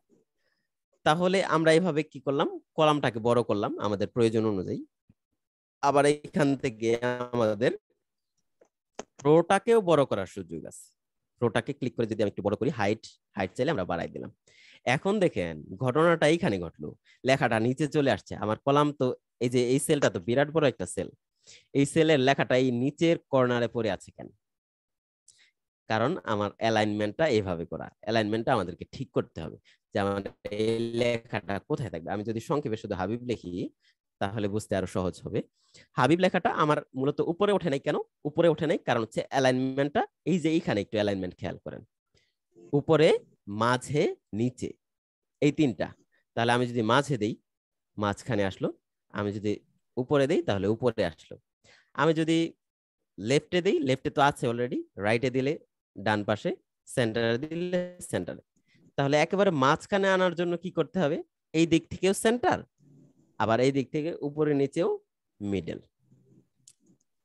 তাহলে আমরা এইভাবে কি করলাম, কলামটাকে বড় করলাম আমাদের প্রয়োজন অনুযায়ী। আবার এইখান থেকে আমাদের রোটাকেও বড় করার সুযোগ আছে। রোটাকে ক্লিক করে যদি আমি একটু বড় করি, হাইট হাইট চাইলে আমরা বাড়াই দিলাম। এখন দেখেন ঘটনাটা এইখানে ঘটলো, লেখাটা নিচে চলে আসছে। আমার কলাম তো এই যে এই সেলটা তো বিরাট বড় একটা সেল, এই সেলের লেখাটা এই নিচের কর্নারে পড়ে আছে কেন? কারণ আমার অ্যালাইনমেন্টটা এইভাবে করা, অ্যালাইনমেন্টটা আমাদেরকে ঠিক করতে হবে যে আমার এই লেখাটা কোথায় থাকবে। আমি যদি সংক্ষেপে শুধু হাবিব লিখি তাহলে বুঝতে আরো সহজ হবে। হাবিব লেখাটা আমার মূলত উপরে ওঠে নাই কেন? উপরে ওঠে নাই কারণ হচ্ছে অ্যালাইনমেন্টটা এই যে এইখানে একটু অ্যালাইনমেন্ট খেয়াল করেন, উপরে, মাঝে, নিচে, এই তিনটা। তাহলে আমি যদি মাঝে দেই মাঝখানে আসলো, আমি যদি উপরে দেই তাহলে উপরে আসলো, আমি যদি লেফটে দেই লেফটে তো আছে অলরেডি, রাইটে দিলে ডান পাশে, সেন্টারে দিলে সেন্টারে। তাহলে একেবারে মাঝখানে আনার জন্য কি করতে হবে? এই দিক থেকেও সেন্টার, আবার এই দিক থেকে উপরে নিচেও মিডল।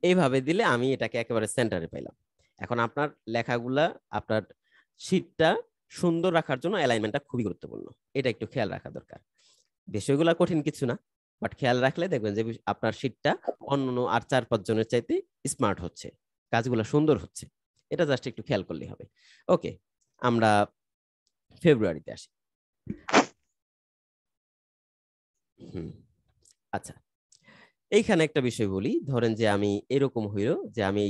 এইভাবে দিলে আমি এটাকে একেবারে সেন্টারে পাইলাম। এখন আপনার লেখাগুলা, আপনার শীটটা সুন্দর রাখার জন্য অ্যালাইনমেন্টটা খুবই গুরুত্বপূর্ণ, এটা একটু খেয়াল রাখা দরকার। বিষয়গুলো কঠিন কিছু না, বাট খেয়াল রাখলে দেখবেন যে আপনার শীটটা অন্য আর 4-5 জনের চাইতে স্মার্ট হচ্ছে, কাজগুলো সুন্দর হচ্ছে। এটা জাস্ট একটু খেয়াল করলেই হবে। ওকে, আমরা ফেব্রুয়ারিতে আসি। আচ্ছা, এইখানে একটা বিষয় বলি, ধরেন যে আমি এরকম হইলো যে আমি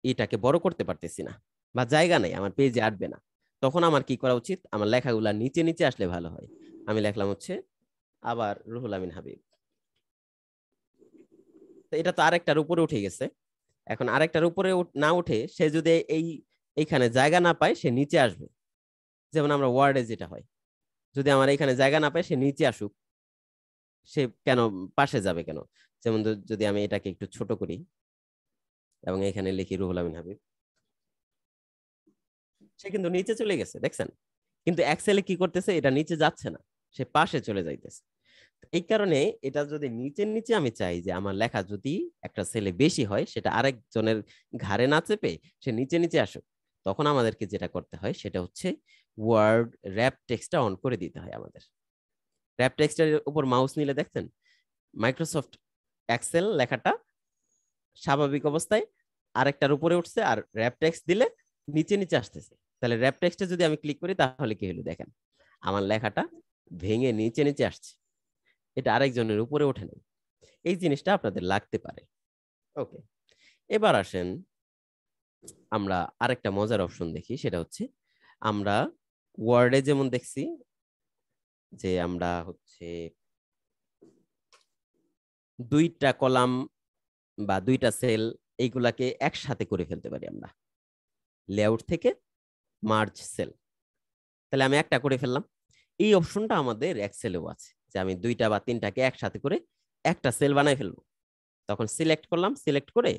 এটাকে বড় করতে পারতেছি না বা জায়গা নাই, আমার পেজে আটবে না। তখন আমার কি করা উচিত? আমার লেখাগুলা নিচে নিচে আসলে ভালো হয়। আমি লিখলাম হচ্ছে আবার রুহুল আমিন হাবিব। তো এটা তো আরেকটার উপরে উঠে গেছে। এখন আরেকটার উপরে না উঠে সে যদি এইখানে জায়গা না পায় সে নিচে আসবে। যেমন আমরা ওয়ার্ডে যেটা হয়, যদি আমার এখানে জায়গা না পায় সে নিচে আসুক, সে কেন পাশে যাবে কেন? যেমন যদি আমি এটাকে একটু ছোট করি, এবং এখানে লিখি রুহুল আমিন হাবিব, সে কিন্তু নিচে চলে গেছে, দেখছেন? কিন্তু এক্সেলে কি করতেছে, এটা নিচে যাচ্ছে না, সে পাশে চলে যাইতেছে। এই কারণে এটা যদি নিচের নিচে আমি চাই যে আমার লেখা যদি একটা সেলে বেশি হয়, সেটা আরেকজনের ঘাড়ে না চেপে সে নিচে নিচে আসুক, তখন আমাদেরকে যেটা করতে হয় সেটা হচ্ছে ওয়ার্ড র্যাপ টেক্সটটা অন করে দিতে হয় আমাদের। র্যাপ টেক্সটের উপর মাউস নিলে দেখছেন মাইক্রোসফট এক্সেল লেখাটা স্বাভাবিক অবস্থায় আরেকটার উপরে উঠছে, আর র্যাপ টেক্সট দিলে নিচে নিচে আসতেছে। তাহলে র্যাপ টেক্সটে যদি আমি ক্লিক করি তাহলে কি হলো দেখেন, আমার লেখাটা ভেঙে নিচে নিচে আসছে, এটা আরেকজনের উপরে ওঠে নাই। এই জিনিসটা আপনাদের লাগতে পারে। ওকে, এবার আসেন আমরা আরেকটা মজার অপশন দেখি, সেটা হচ্ছে আমরা ওয়ার্ডে যেমন দেখছি যে আমরা হচ্ছে দুইটা কলাম বা দুইটা সেল এইগুলাকে একসাথে করে ফেলতে পারি আমরা লেআউট থেকে মার্জ সেল। তাহলে আমি একটা করে ফেললাম, এই অপশনটা আমাদের এক্সেলেও আছে যে আমি দুইটা বা তিনটাকে একসাথে করে একটা সেল বানাই ফেলবো। তখন সিলেক্ট করলাম, সিলেক্ট করে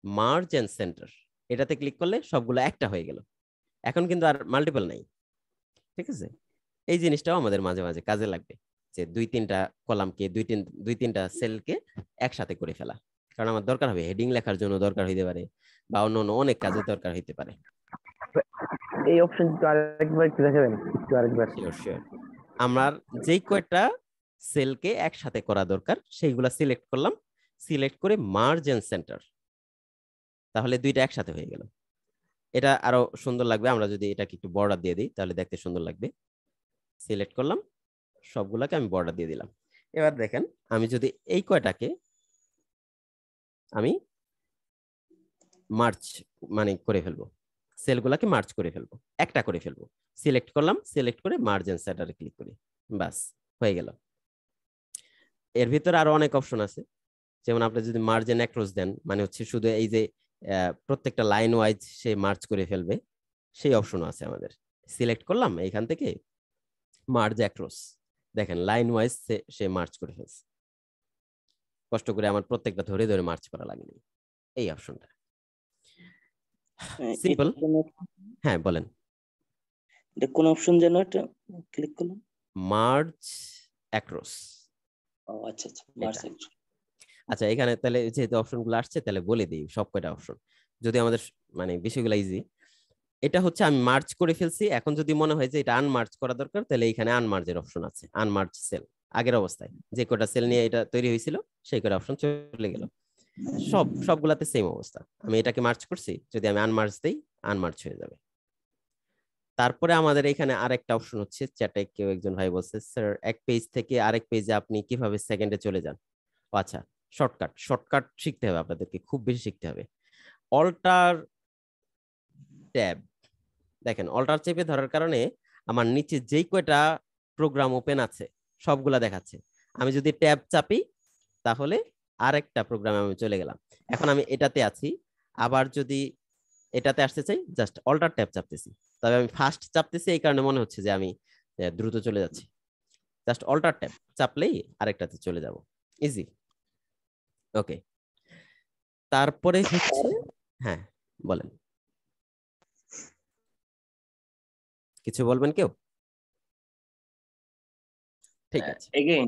মার্জ এন্ড সেন্টার এটাতে ক্লিক করলে সবগুলো একটা হয়ে গেল, এখন কিন্তু আর মাল্টিপল নাই। ঠিক আছে, এই জিনিসটাও আমাদের মাঝে মাঝে কাজে লাগবে, যে দুই তিনটা কলামকে দুই তিনটা সেলকে একসাথে করে ফেলা, কারণ আমার দরকার হবে হেডিং লেখার জন্য দরকার হইতে পারে, বা অন্য অন্য অনেক কাজে দরকার হইতে পারে। এই অপশন তো আরেকবার একটু দেখাবেন, একটু আরেকবার। শিওর শিওর, আমার যেই কয়টা সেলকে একসাথে করা দরকার সেইগুলা সিলেক্ট করলাম, সিলেক্ট করে মার্জ এন্ড সেন্টার, তাহলে দুইটা একসাথে হয়ে গেল। এটা আরো সুন্দর লাগবে আমরা যদি এটাকে একটু বর্ডার দিয়ে দিই, তাহলে দেখতে সুন্দর লাগবে। সিলেক্ট করলাম, সবগুলাকে আমি বর্ডার দিয়ে দিলাম। এবার দেখেন আমি যদি এই কয়টাকে আমি মার্চ মানে করে ফেলবো, সেলগুলাকে মার্চ করে ফেলবো, একটা করে ফেলবো, সিলেক্ট করলাম, সিলেক্ট করে মার্জ এন্ড সেন্টারে ক্লিক করি, বাস হয়ে গেল। এর ভিতরে আরো অনেক অপশন আছে, যেমন আপনি যদি মার্জ এন্ড অ্যাক্রস দেন, মানে হচ্ছে শুধু এই যে প্রত্যেকটা লাইন ওয়াইজ সে মার্চ করে ফেলবে, সেই অপশনও আছে আমাদের। সিলেক্ট করলাম এইখান থেকে মার্জ অ্যাক্রস, দেখেন লাইন ওয়াইজ সে মার্চ করে ফেলছে, কষ্ট করে আমার প্রত্যেকটা ধরে ধরে মার্চ করা লাগেনি। এই অপশনটা সিম্পল। হ্যাঁ বলেন, এটা কোন অপশন যেন এটা ক্লিক করলাম? Merge across. ও আচ্ছা আচ্ছা, মার্জ অ্যাক্রস। আচ্ছা, এখানে তাহলে যেহেতু অপশনগুলো আসছে তাহলে বলে দিই সব কয়টা অপশন, যদি আমাদের মানে বিষয়গুলো ইজি। এটা হচ্ছে আমি মার্চ করে ফেলছি, এখন যদি মনে হয় যে এটা আনমার্চ করা দরকার, তাহলে এখানে আনমার্জের অপশন আছে, আনমার্চ সেল আগের অবস্থায় যে কয়টা সেল নিয়ে এটা তৈরি হয়েছিল সেই কয়টা অপশন চলে গেল, সবগুলাতে সেম অবস্থা। আমি এটাকে মার্চ করছি, যদি আমি আনমার্চ দেই আনমার্চ হয়ে যাবে। তারপরে আমাদের এখানে আরেকটা অপশন হচ্ছে, চ্যাটে কেউ একজন ভাই বলছে স্যার এক পেজ থেকে আরেক পেজে আপনি কিভাবে সেকেন্ডে চলে যান। আচ্ছা, শর্টকাট শর্টকাট শিখতে হবে আপনাদেরকে, খুব বেশি শিখতে হবে। অল্টার ট্যাব, দেখেন অল্টার চেপে ধরার কারণে আমার নিচে যেই কয়টা প্রোগ্রাম ওপেন আছে সবগুলা দেখাচ্ছে। আমি যদি ট্যাব চাপি তাহলে আরেকটা প্রোগ্রামে আমি চলে গেলাম। এখন আমি এটাতে আছি, আবার যদি এটাতে আসতে চাই জাস্ট অল্টার ট্যাব চাপতেছি, তবে আমি ফার্স্ট চাপতেছি এই কারণে মনে হচ্ছে যে আমি দ্রুত চলে যাচ্ছি। জাস্ট অল্টার ট্যাব চাপলেই আরেকটাতে চলে যাব, ইজি। ওকে, তারপরে হচ্ছে, হ্যাঁ বলেন, কিছু বলবেন কেউ? ঠিক আছে, এগেইন।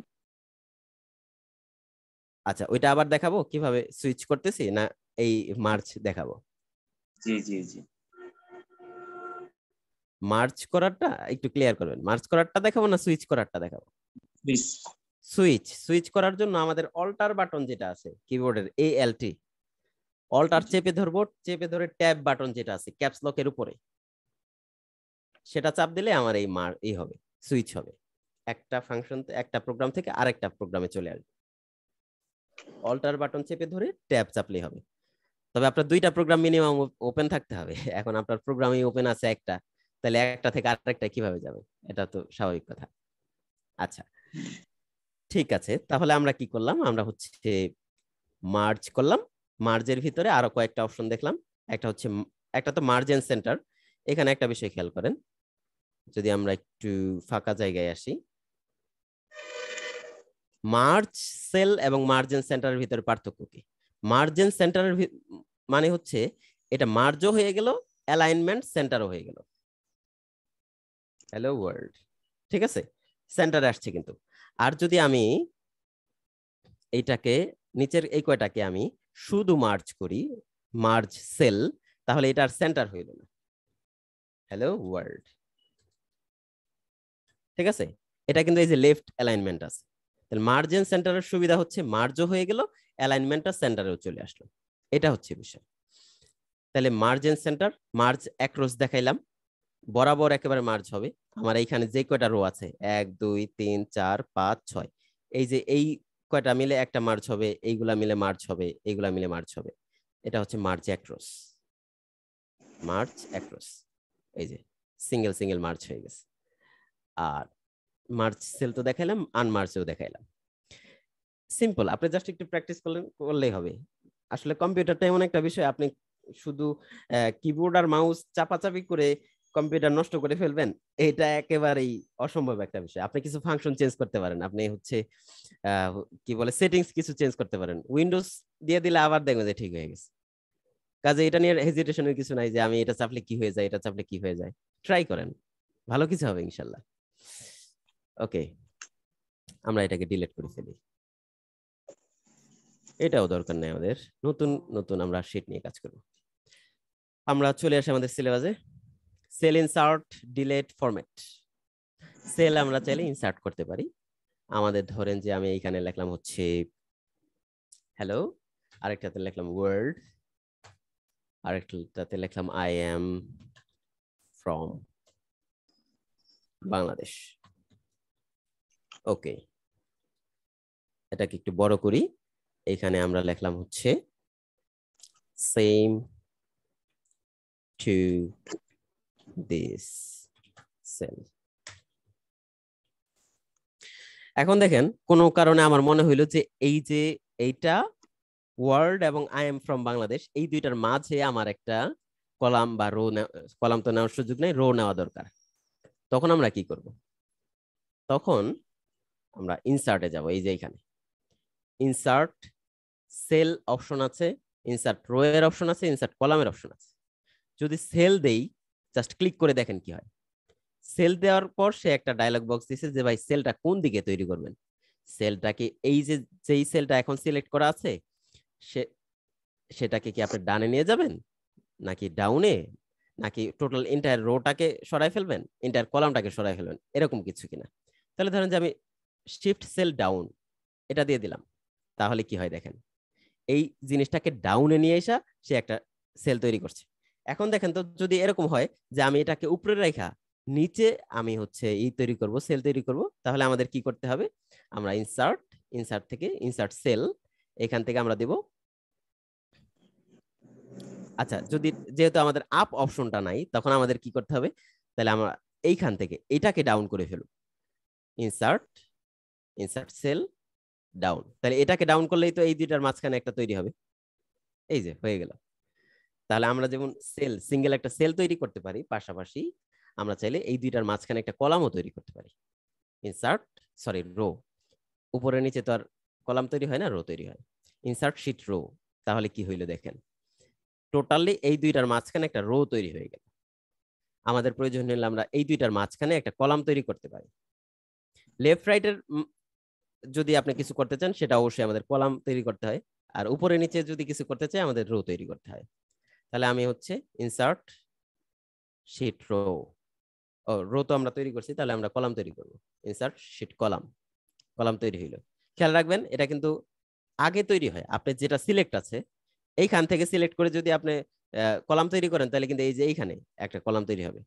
আচ্ছা ওইটা আবার দেখাবো কিভাবে সুইচ করতেছি, না এই মার্চ দেখাবো? জি জি জি, মার্চ করারটা একটু ক্লিয়ার করবেন, মার্চ করারটা দেখাবো না সুইচ করারটা দেখাবো? প্লিজ। সুইচ করার জন্য আমাদের অল্টার বাটন যেটা আছে কিবোর্ডের ALT, অল্টার চেপে ধরবো, চেপে ধরে ট্যাব বাটন যেটা আছে ক্যাপস লকের উপরে, সেটা চাপ দিলে আমার এই হবে, সুইচ হবে, একটা ফাংশন একটা প্রোগ্রাম থেকে আরেকটা প্রোগ্রামে চলে আসবে। অল্টার বাটন চেপে ধরে ট্যাব চাপলেই হবে, তবে আপনার দুইটা প্রোগ্রাম মিনিমাম ওপেন থাকতে হবে। এখন আপনার প্রোগ্রামই ওপেন আছে একটা, তাহলে একটা থেকে আরেকটা কিভাবে যাবে, এটা তো স্বাভাবিক কথা। আচ্ছা ঠিক আছে, তাহলে আমরা কি করলাম, আমরা হচ্ছে মার্জ করলাম, মার্জের ভিতরে আরো কয়েকটা অপশন দেখলাম, একটা হচ্ছে একটা তো মার্জ এন্ড সেন্টার। এখানে একটা বিষয় খেয়াল করেন, যদি আমরা একটু ফাঁকা জায়গায় আসি, মার্জ সেল এবং মার্জ এন্ড সেন্টারের ভিতরে পার্থক্য কি? মার্জ এন্ড সেন্টারের মানে হচ্ছে এটা মার্জও হয়ে গেল, অ্যালাইনমেন্ট সেন্টারও হয়ে গেল। হ্যালো ওয়ার্ল্ড, ঠিক আছে, সেন্টারে আসছে কিন্তু। আর যদি আমি এইটাকে নিচের এই কয়টাকে আমি শুধু মার্জ করি, মার্জ সেল, তাহলে এটার সেন্টার হইল না। হ্যালো ওয়ার্ল্ড, ঠিক আছে, এটা কিন্তু এই যে লেফট অ্যালাইনমেন্ট আছে। তাহলে মার্জিন সেন্টারের সুবিধা হচ্ছে মার্জও হয়ে গেল, অ্যালাইনমেন্টটা সেন্টারেও চলে আসলো, এটা হচ্ছে বিষয়। তাহলে মার্জিন সেন্টার, মার্জ অ্যাক্রস দেখাইলাম, বরাবর একেবারে মার্জ হবে। আমার এইখানে যে কয়টা রো আছে 1 2 3 4 5 6, এই যে এই কয়টা মিলে একটা মার্জ হবে, এইগুলা মিলে মার্জ হবে, এইগুলা মিলে মার্জ হবে, এটা হচ্ছে মার্জ অ্যাক্রস। মার্জ অ্যাক্রস, এই যে সিঙ্গেল সিঙ্গেল মার্জ হয়ে গেছে। আর মার্জ সেল তো দেখাইলাম, আনমার্জও দেখাইলাম। সিম্পল, আপনি জাস্ট একটু প্র্যাকটিস করলেই হবে। আসলে কম্পিউটারটা এমন একটা বিষয়, আপনি শুধু কিবোর্ড আর মাউস চাপাচাপি করে কম্পিউটার নষ্ট করে ফেলবেন, এটা একেবারেই অসম্ভব একটা বিষয়। আপনি কিছু ফাংশন চেঞ্জ করতে পারেন, আপনি হচ্ছে কি বলে সেটিংস কিছু চেঞ্জ করতে পারেন, উইন্ডোজ দিয়ে দিলে আবার দেখবেন যে ঠিক হয়ে গেছে। কাজে এটা নিয়ে হেজিটেশনের কিছু নাই যে আমি এটা চাপলে কি হয়ে যায়, এটা চাপলে কি হয়ে যায়। ট্রাই করেন, ভালো কিছু হবে ইনশাল্লাহ। ওকে, আমরা এটাকে ডিলিট করে ফেলি, এটাও দরকার নেই আমাদের। নতুন নতুন আমরা শীট নিয়ে কাজ করব। আমরা চলে আসি আমাদের সিলেবাসে। Cell insert, delete, format. Cell আমরা চাইলে ইনসার্ট করতে পারি। আমাদের ধরেন যে আমি এইখানে লিখলাম হচ্ছে হ্যালো, আরেকটাতে লিখলাম ওয়ার্ল্ড, আরেকটাতে লিখলাম আই এম ফ্রম বাংলাদেশ। ওকে, এটাকে একটু বড় করি। এখানে আমরা লিখলাম হচ্ছে সেম টু দিস সেল। এখন দেখেন, কোনো কারণে আমার মনে হইলো যে এই যে এইটা ওয়ার্ল্ড এবং আই এম ফ্রম বাংলাদেশ, এই দুইটার মাঝে আমার একটা কলাম বা রো, কলাম তো নেওয়ার সুযোগ নেই, রো নেওয়া দরকার। তখন আমরা কি করব? তখন আমরা ইনসার্টে যাব। এই যে এখানে ইনসার্ট সেল অপশন আছে, ইনসার্ট রো এর অপশন আছে, ইনসার্ট কলামের অপশন আছে। যদি সেল দেই, জাস্ট ক্লিক করে দেখেন কি হয়। সেল দেওয়ার পর সে একটা ডায়লগ বক্স দিছে যে ভাই সেলটা কোন দিকে তৈরি করবেন। সেলটাকে এই যে যেই সেলটা এখন সিলেক্ট করা আছে সেটাকে কি আপনি ডানে নিয়ে যাবেন, নাকি ডাউনে, নাকি টোটাল এন্টায়ার রোটাকে সরাই ফেলবেন, এন্টায়ার কলামটাকে সরাই ফেলবেন, এরকম কিছু কিনা। তাহলে ধরেন যে আমি শিফট সেল ডাউন এটা দিয়ে দিলাম, তাহলে কি হয় দেখেন, এই জিনিসটাকে ডাউনে নিয়ে এসে সে একটা সেল তৈরি করছে। এখন দেখেন তো, যদি এরকম হয় যে আমি এটাকে উপরে রেখা নিচে আমি হচ্ছে এই তৈরি করব, সেল তৈরি করব, তাহলে আমাদের কি করতে হবে? আমরা ইনসার্ট থেকে ইনসার্ট সেল, এখান থেকে আমরা দেব। আচ্ছা, যদি যেহেতু আমাদের আপ অপশনটা নাই, তখন আমাদের কি করতে হবে? তাহলে আমরা এইখান থেকে এটাকে ডাউন করে ফেলব, ইনসার্ট সেল ডাউন। তাহলে এটাকে ডাউন করলেই তো এই দুইটার মাঝখানে একটা তৈরি হবে। এই যে হয়ে গেল। তাহলে আমরা যেমন সেল সিঙ্গেল একটা সেল তৈরি করতে পারি, পাশাপাশি আমরা চাইলে এই দুইটার মাঝখানে একটা কলামও তৈরি করতে পারি। রো, উপরে নিচে তো আর কলাম তৈরি হয় না, রো তৈরি হয়। ইনসার্ট শিট রো, তাহলে কি হইলো দেখেন, টোটালি এই দুইটার মাঝখানে একটা রো তৈরি হয়ে গেল। আমাদের প্রয়োজন হলে আমরা এই দুইটার মাঝখানে একটা কলাম তৈরি করতে পারি। লেফট রাইটের যদি আপনি কিছু করতে চান, সেটা অবশ্যই আমাদের কলাম তৈরি করতে হয়, আর উপরে নিচে যদি কিছু করতে চাই, আমাদের রো তৈরি করতে হয়। তাহলে আমি হচ্ছে ইনসার্ট শিট রো, রো তো আমরা তৈরি করছি, তাহলে আমরা কলাম তৈরি করব। ইনসার্ট শিট কলাম, কলাম তৈরি হইলো। খেয়াল রাখবেন, এটা কিন্তু আগে তৈরি হয়। আপনি যেটা সিলেক্ট আছে এইখান থেকে সিলেক্ট করে যদি আপনি কলাম তৈরি করেন, তাহলে কিন্তু এই যে এইখানে একটা কলাম তৈরি হবে।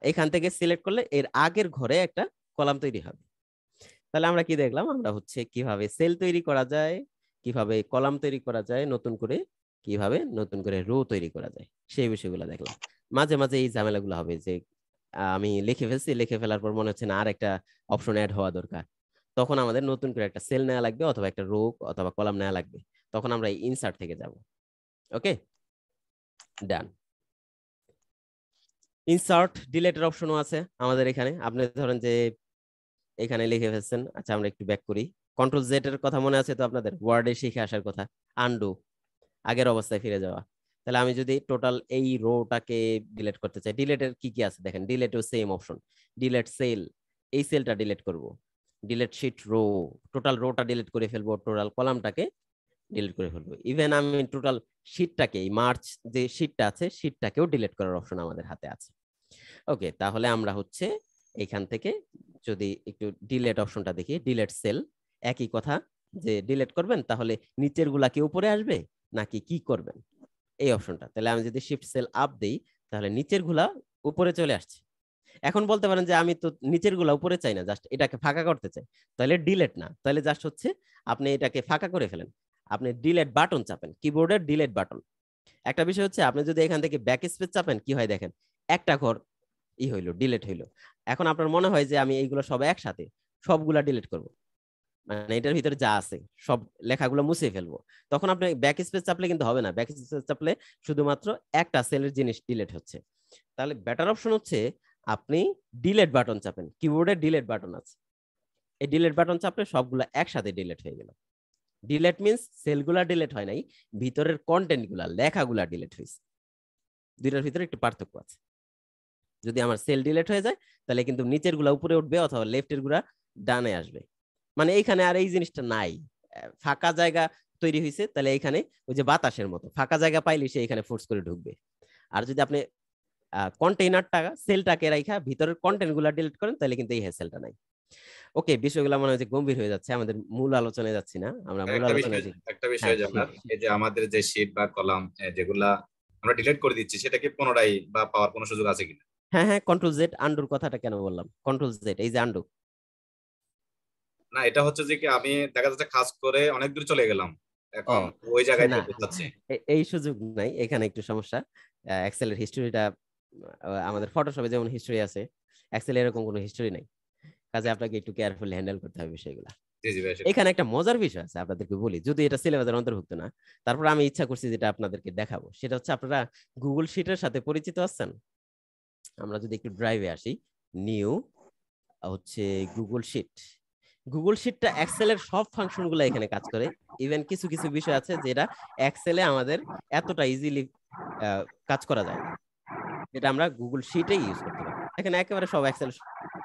এখান থেকে সিলেক্ট করলে এর আগের ঘরে একটা কলাম তৈরি হবে। তাহলে আমরা কি দেখলাম? আমরা হচ্ছে কিভাবে সেল তৈরি করা যায়, কিভাবে কলাম তৈরি করা যায় নতুন করে, কিভাবে নতুন করে রো তৈরি করা যায়, সেই বিষয়গুলো দেখলাম। মাঝে মাঝে এই ঝামেলাগুলো হবে যে আমি লিখে ফেলছি, লিখে ফেলার পর মনে হচ্ছে না আর একটা অপশন অ্যাড হওয়া দরকার, তখন আমাদের নতুন করে একটা সেল নেওয়া লাগবে, অথবা একটা রো অথবা কলাম নেওয়া লাগবে। তখন আমরা ইনসার্ট থেকে যাব। ওকে, ডান। ইনসার্ট ডিলিটের অপশনও আছে আমাদের এখানে। আপনি ধরেন যে এখানে লিখে ফেলছেন, আচ্ছা আমরা একটু ব্যাক করি। কন্ট্রোল জেড এর কথা মনে আছে তো আপনাদের, ওয়ার্ডে শিখে আসার কথা, আনডু, আগের অবস্থায় ফিরে যাওয়া। তাহলে আমি যদি টোটাল এই রোটাকে ডিলিট করতে চাই, ডিলিটের কি কি আছে দেখেন, ডিলিটেও সেম অপশন, ডিলিট সেল, এই সেলটা ডিলিট করব, ডিলিট শিট রো, টোটাল রোটা ডিলিট করে ফেলবো, টোটাল কলামটাকে ডিলিট করে ফেলবো, ইভেন আমি টোটাল শিটটাকে, মার্চ যে শিটটা আছে শিটটাকেও ডিলিট করার অপশন আমাদের হাতে আছে। ওকে, তাহলে আমরা হচ্ছে এখান থেকে যদি একটু ডিলিট অপশনটা দেখি, ডিলিট সেল, একই কথা যে ডিলিট করবেন তাহলে নিচের গুলা কি উপরে আসবে নাকি কি করবেন, এই অপশনটা। তাহলে আমি যদি শিফট সেল আপ দেই তাহলে নিচের গুলা উপরে চলে আসছে। এখন বলতে পারেন যে আমি তো নিচের গুলা উপরে চাই না, জাস্ট এটাকে ফাঁকা করতে চাই, তাহলে ডিলিট না, তাহলে জাস্ট হচ্ছে আপনি এটাকে ফাঁকা করে ফেলেন, আপনি ডিলিট বাটন চাপেন, কিবোর্ডের ডিলিট বাটন। একটা বিষয় হচ্ছে আপনি যদি এখান থেকে ব্যাক স্পেস চাপেন কি হয় দেখেন, একটা ঘর হইলো, ডিলিট হইলো। এখন আপনার মনে হয় যে আমি এইগুলো সব একসাথে সবগুলা ডিলিট করব, মানে এটার ভিতরে যা আছে সব লেখাগুলো মুছে ফেলবো, তখন আপনি ব্যাক স্পেস চাপলে কিন্তু হবে না, ব্যাক স্পেস চাপলে শুধুমাত্র একটা সেলের জিনিস ডিলিট হচ্ছে। তাহলে বেটার অপশন হচ্ছে আপনি ডিলিট বাটন চাপেন, কিবোর্ডে ডিলিট বাটন আছে, এই ডিলিট বাটন চাপলে সবগুলা একসাথে ডিলিট হয়ে গেল। ডিলিট মিন্স সেলগুলা ডিলিট হয় নাই, ভিতরের কন্টেন্ট গুলা, লেখাগুলা ডিলিট হয়েছে। দুইটার ভিতরে একটু পার্থক্য আছে। যদি আমার সেল ডিলিট হয়ে যায় তাহলে কিন্তু নিচের গুলা উপরে উঠবে অথবা লেফটের গুলা ডানে আসবে, মানে এইখানে আর এই জিনিসটা নাই, ফাঁকা জায়গা তৈরি হয়েছে, তাহলে এইখানে ওই যে বাতাসের মতো ফাঁকা জায়গা পাইলে সে এখানে ফোর্স করে ঢুকবে। আর যদি আপনি কন্টেইনারটা সেলটাকে রাখা ভিতরের কন্টেন্ট গুলা ডিলিট করেন তাহলে কিন্তু এই সেলটা নাই। ওকে, বিষয়গুলো মনে হয় যে গম্ভীর হয়ে যাচ্ছে, আমাদের মূল আলোচনায় যাচ্ছি না, আমরা মূল আলোচনায় একটা বিষয় জানার, এই যে আমাদের যে শীট বা কলাম যেগুলা আমরা ডিলিট করে দিচ্ছি সেটা কি পুনরায় বা পাওয়ার কোনো সুযোগ আছে কিনা? হ্যাঁ হ্যাঁ, কন্ট্রোল জেড আন্ডুর কথাটা কেন বললাম, কন্ট্রোল জেড এই যে আন্ডু। না, এটা হচ্ছে যে কি আমি দেখা যাচ্ছে কাজ করে অনেক দূর চলে গেলাম, এখন ওই জায়গায় না, পৌঁছাচ্ছি, এই সুযোগ নাই, এখানে একটু সমস্যা। এক্সেলের হিস্টরিটা, আমাদের ফটোশপে যেমন হিস্টরি আছে, এক্সেলে এরকম কোনো হিস্টরি নাই, কাজে আপনাকে একটু কেয়ারফুলি হ্যান্ডেল করতে হবে বিষয়গুলো। এখানে একটা মজার বিষয় আছে আপনাদেরকে বলি, যদি এটা সিলেবাসের অন্তর্ভুক্ত না, তারপর আমি ইচ্ছা করছি যেটা আপনাদেরকে দেখাবো, সেটা হচ্ছে আপনারা গুগল শিটের সাথে পরিচিত আছেন? আমরা যদি একটু ড্রাইভে আসি, নিউ হচ্ছে গুগল শিট, গুগল শিটটা এক্সেলের সব ফাংশনগুলো এখানে কাজ করে, ইভেন কিছু কিছু বিষয় আছে যেটা এক্সেলে আমাদের এতটা ইজিলি কাজ করা যায় না, যেটা আমরা গুগল শিটে ইউজ করতে পারি। এখানে একেবারে সব এক্সেল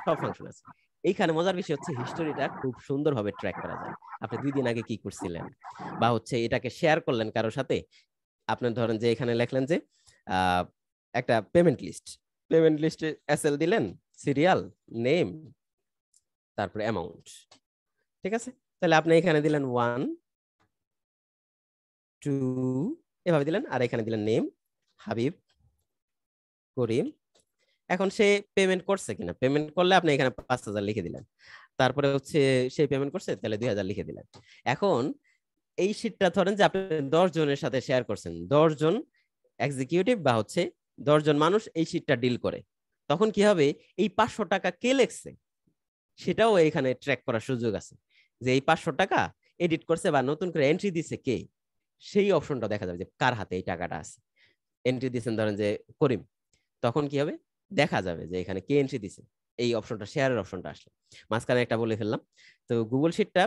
সব ফাংশন আছে। এইখানে মজার বিষয় হচ্ছে হিস্টোরিটা খুব সুন্দরভাবে ট্র্যাক করা যায়, আপনি 2 দিন আগে কি করছিলেন, বা হচ্ছে এটাকে শেয়ার করলেন কারোর সাথে, আপনি ধরেন যে এখানে লিখলেন যে একটা পেমেন্ট লিস্টে এসএল দিলেন, সিরিয়াল, নেম, তারপরে অ্যামাউন্ট, ঠিক আছে? তাহলে আপনি এখানে দিলেন 1 2 এভাবে দিলেন, আর এখানে দিলেন নেম হাবিব করিম। এখন সে পেমেন্ট করছে কিনা, পেমেন্ট করলে আপনি এখানে 5000 লিখে দিলেন, তারপরে হচ্ছে সে পেমেন্ট করছে তাহলে 2000 লিখে দিলেন। এখন এই শিটটা ধরেন যে আপনি 10 জনের সাথে শেয়ার করছেন, 10 জন এক্সিকিউটিভ বা হচ্ছে 10 জন মানুষ এই শিটটা ডিল করে, তখন কি হবে, এই 500 টাকা কে লেখছে সেটাও এখানে ট্র্যাক করার সুযোগ আছে, যে এই 500 টাকা এডিট করছে বা নতুন করে এন্ট্রি দিছে কে, সেই অপশনটা দেখা যাবে যে কার হাতে এই টাকাটা আছে। এন্ট্রি দিয়েছেন ধরেন যে করিম, তখন কি হবে, দেখা যাবে যে এখানে কে এন্ট্রি দিছে, এই অপশনটা শেয়ারের অপশনটা আসলে। মাঝখানে একটা বলে ফেললাম। তো গুগল শিটটা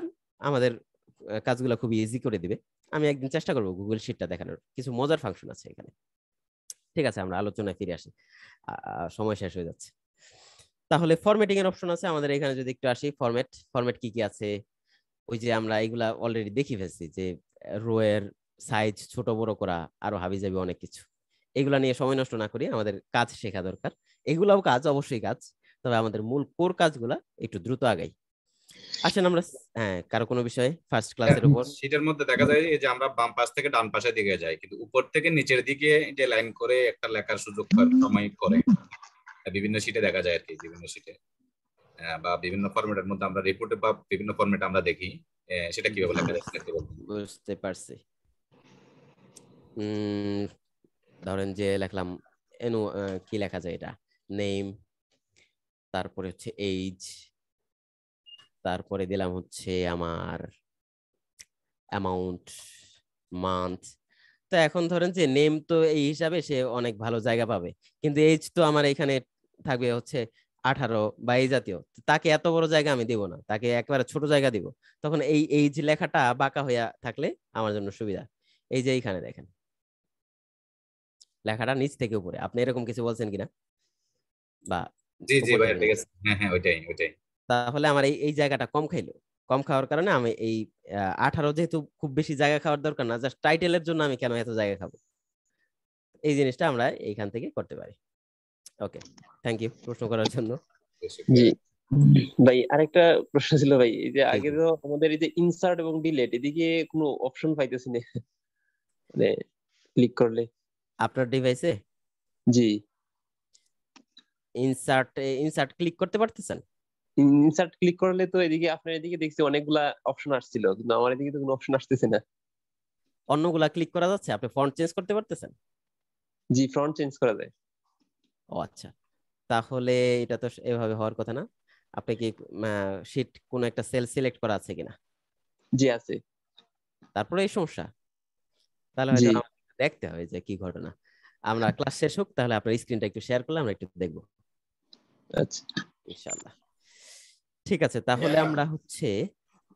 আমাদের কাজগুলো খুব ইজি করে দিবে, আমি একদিন চেষ্টা করবো গুগল শিটটা দেখানোর, কিছু মজার ফাংশন আছে এখানে। ঠিক আছে, আমরা আলোচনায় ফিরে আসি, সময় শেষ হয়ে যাচ্ছে। তাহলে ফরম্যাটিং এর অপশন আছে আমাদের এখানে, যদি একটু আসি ফরম্যাট কি কি আছে, ওই যে আমরা এগুলা অলরেডি দেখি ফেলছি, যে রো এর সাইজ ছোট বড় করা, আরো হাবি যাবে অনেক কিছু, এগুলা নিয়ে সময় নষ্ট না করি, আমাদের কাজ শেখা দরকার, এগুলাও কাজ, অবশ্যই কাজ, তবে আমাদের মূল কোর কাজগুলা একটু দ্রুত আগাই। আসেন আমরা, হ্যাঁ, কারো কোনো বিষয়ে ফার্স্ট ক্লাসের উপর। শীটের মধ্যে দেখা যায় যে আমরা বাম পাশ থেকে ডান পাশের দিকে যাই, কিন্তু উপর থেকে নিচের দিকে যে লাইন করে একটা লেখার সুযোগ সময় করে বিভিন্ন শীটে দেখা যায় আর কি, বিভিন্ন শীটে বা বিভিন্ন ফরম্যাটের মধ্যে আমরা রিপোর্টে বা বিভিন্ন ফরম্যাট আমরা দেখি, সেটা কিভাবে লেখা যায়? বুঝতে পারছি। ধরেন যে লিখলাম এনু, কি লেখা যায় এটা, নেম, তারপরে হচ্ছে এইজ, তারপরে দিলাম হচ্ছে আমার অ্যামাউন্ট, মান্থ। তো এখন ধরেন যে নেম তো এই হিসাবে সে অনেক ভালো জায়গা পাবে, কিন্তু এইজ তো আমার এখানে থাকবে হচ্ছে 18 বা এই জাতীয়, তাকে এত বড় জায়গা আমি দিব না, তাকে একেবারে ছোট জায়গা দিব, তখন এই এইজ লেখাটা বাঁকা হইয়া থাকলে আমার জন্য সুবিধা। এই যে এইখানে দেখেন লেখাটা নিচ থেকে উপরে। আপনি এরকম কিছু বলছেন কিনা, বা জি জি উপর ভাই থেকে ঠিক নিচে? আছে, হ্যাঁ হ্যাঁ ওইটাই ওইটাই। তাহলে আমার এই এই জায়গাটা কম খাইলো। কম খাওয়ার কারণে আমি এই 18 যেহেতু খুব বেশি জায়গা খাওয়ার দরকার না, জাস্ট টাইটেলের জন্য আমি কেন এত জায়গা খাবো, এই জিনিসটা আমরা এইখান থেকে করতে পারি। ওকে, থ্যাংক ইউ প্রশ্ন করার জন্য। জি ভাই, আরেকটা প্রশ্ন ছিল ভাই, এই যে জি, আগে জি। তো আমাদের এই যে ইনসার্ট এবং ডিলেট, এদিকে কোনো অপশন পাইতেছি না মানে ক্লিক করলে। আপনার ডিভাইসে জি, ইনসার্ট ক্লিক করতে পারতেছেন? ইনসার্ট ক্লিক করলে তো এদিকে আপনার এদিকে দেখছি অনেকগুলা অপশন আসছিল, কিন্তু আমার এদিকে তো কোনো অপশন আসতেছে না। অন্যগুলা ক্লিক করা যাচ্ছে? আপনি ফন্ট চেঞ্জ করতে পারতেছেন? জি, ফ্রন্ট চেঞ্জ করা যায়। ও আচ্ছা, তাহলে এটা তো এভাবে হওয়ার কথা না। আপনি কি শীট কোন একটা সেল সিলেক্ট করা আছে কিনা, জি আছে। তারপরে এই সমস্যা? তাহলে জি হয়তো আমাকে দেখতে হবে যে কি ঘটনা। আমরা ক্লাস শেষ হোক, তাহলে আপনার স্ক্রিনটা একটু শেয়ার করলে আমরা একটু দেখবো আচ্ছা। ইনশাআল্লাহ। ঠিক আছে, তাহলে আমরা হচ্ছে,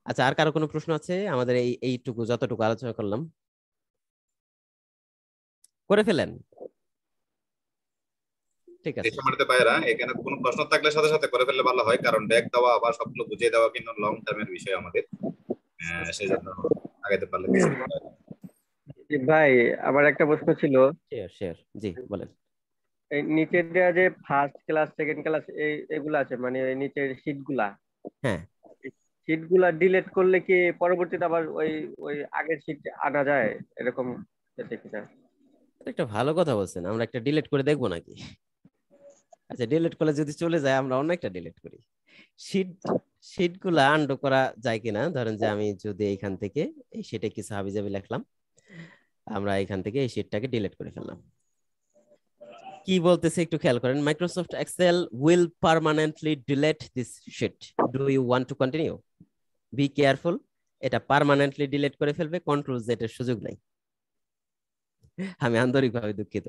আচ্ছা আর কারো কোনো প্রশ্ন আছে? আমাদের এইটুকু যতটুকু আলোচনা করলাম করে ফেলেন। ঠিক আছে, সম্মানিত ভাইয়েরা, এখানে কোনো প্রশ্ন থাকলে সাথে সাথে করে ফেললে ভালো হয়, কারণ ব্যাক দেওয়া আবার সবগুলো বুঝিয়ে দেওয়া কিন্তু লং টার্মের বিষয় আমাদের, সেই জন্য আগাইতে পারলে কিছু হয়। ভাই আমার একটা প্রশ্ন ছিল, শেয়ার শেয়ার, জি বলেন। এই নিচের দেওয়া যে ফার্স্ট ক্লাস সেকেন্ড ক্লাস এগুলো আছে, মানে এই নিচের শীট গুলা, হ্যাঁ, শীট গুলা ডিলিট করলে কি পরবর্তীতে আবার ওই ওই আগের শীট আনা যায়, এরকম আছে কিনা? এটা একটা ভালো কথা বলছেন। আমরা একটা ডিলিট করে দেখবো নাকি? আচ্ছা, ডিলিট করলে যদি চলে যায় আমরা অন্য একটা ডিলিট করি। শীট শীট গুলা আন্ডু করা যায় কিনা, ধরেন যে আমি যদি এইখান থেকে এই শীটে কিছু হাবিজাবি লিখলাম, আমরা এখান থেকে এই শীটটাকে ডিলিট করে ফেললাম। কি বলতেছে একটু খেয়াল করেন, Microsoft Excel will permanently delete this sheet, do you want to continue? Be careful, এটা পার্মানেন্টলি ডিলিট করে ফেলবে, কন্ট্রোল জেড এর সুযোগ নাই। আমি আন্তরিকভাবে দুঃখিত,